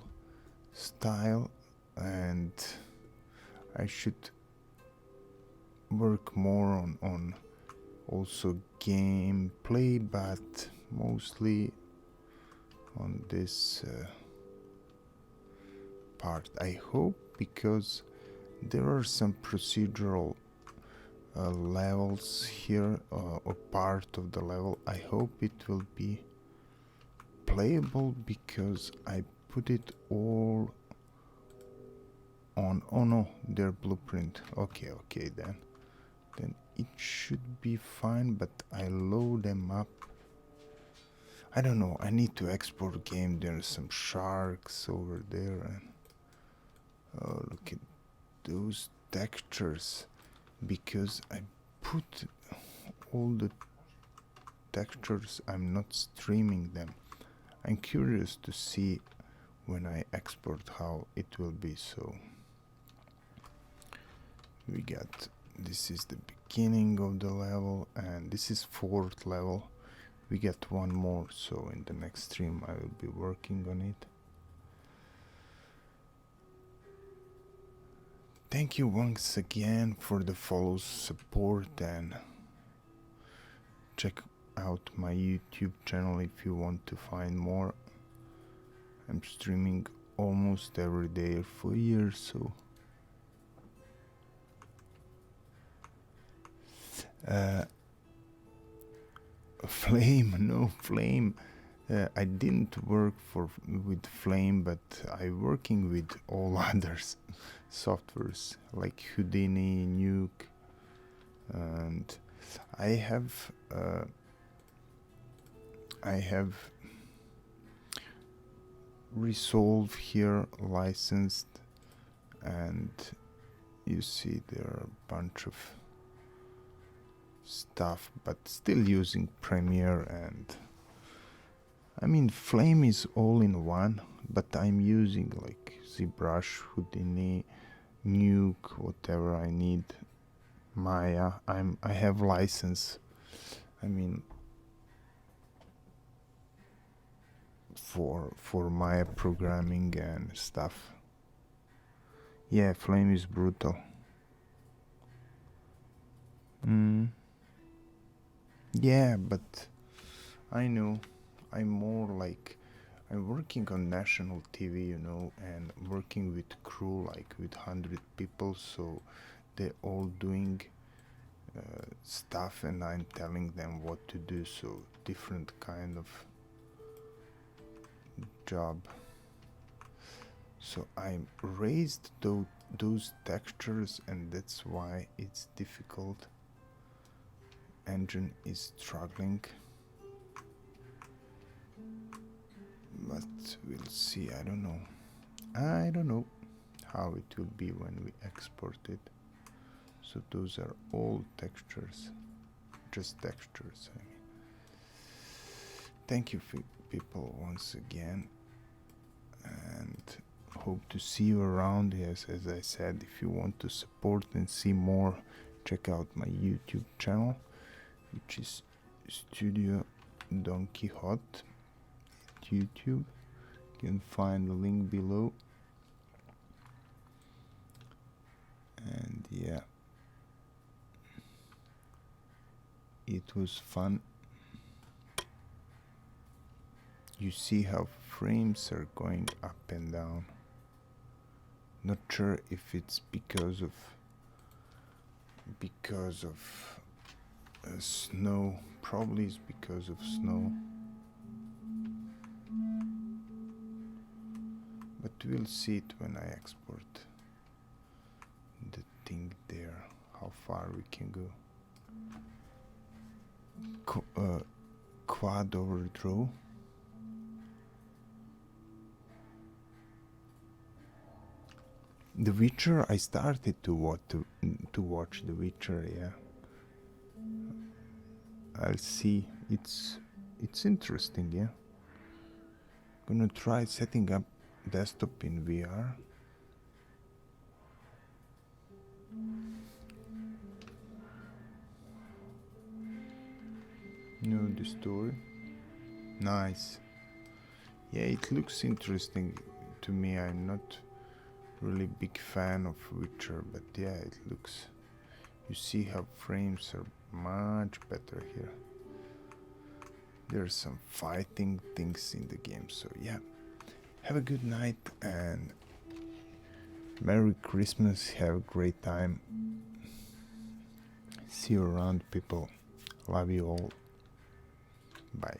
style, and I should work more on also gameplay, but mostly on this part. I hope, because there are some procedural levels here, or part of the level. I hope it will be playable because I put it all on... Oh no, their blueprint. Okay, then it should be fine, but I load them up. I don't know, I need to export game. There's some sharks over there, and oh, look at those textures, because I put all the textures, I'm not streaming them. I'm curious to see when I export how it will be. So we got, this is the beginning of the level, and this is 4th level. We get one more, so in the next stream I will be working on it. Thank you once again for the follow, support, and check out my YouTube channel if you want to find more. I'm streaming almost every day for years, so Flame, no Flame. I didn't work with Flame, but I'm working with all others softwares like Houdini, Nuke, and I have Resolve here licensed, and you see there are a bunch of stuff, but still using Premiere. And I mean, Flame is all in one, but I'm using like ZBrush, Houdini, Nuke, whatever I need. Maya, I have license. I mean, for Maya programming and stuff. Yeah, Flame is brutal. Yeah, but I know I'm more like, I'm working on national TV, you know, and working with crew like with 100 people, so they're all doing stuff and I'm telling them what to do, so different kind of job. So I raised those textures, and that's why it's difficult. Engine is struggling, but we'll see. I don't know how it will be when we export it. So those are all textures, just textures. I mean, thank you people once again, and hope to see you around. Yes, as I said, if you want to support and see more, check out my YouTube channel, which is Studio Don Quixote at YouTube. You can find the link below. And yeah, it was fun. You see how frames are going up and down. Not sure if it's because of snow. Probably it's because of snow, but we'll see it when I export the thing there, how far we can go. Quad overdraw. The Witcher, I started to watch The Witcher, yeah. I'll see. It's interesting, yeah. Gonna try setting up desktop in VR. Know the story. Nice. Yeah, it looks interesting to me. I'm not really big fan of Witcher, but yeah, it looks, you see how frames are much better here. There's some fighting things in the game, so yeah. Have a good night and Merry Christmas. Have a great time. See you around, people. Love you all. Bye.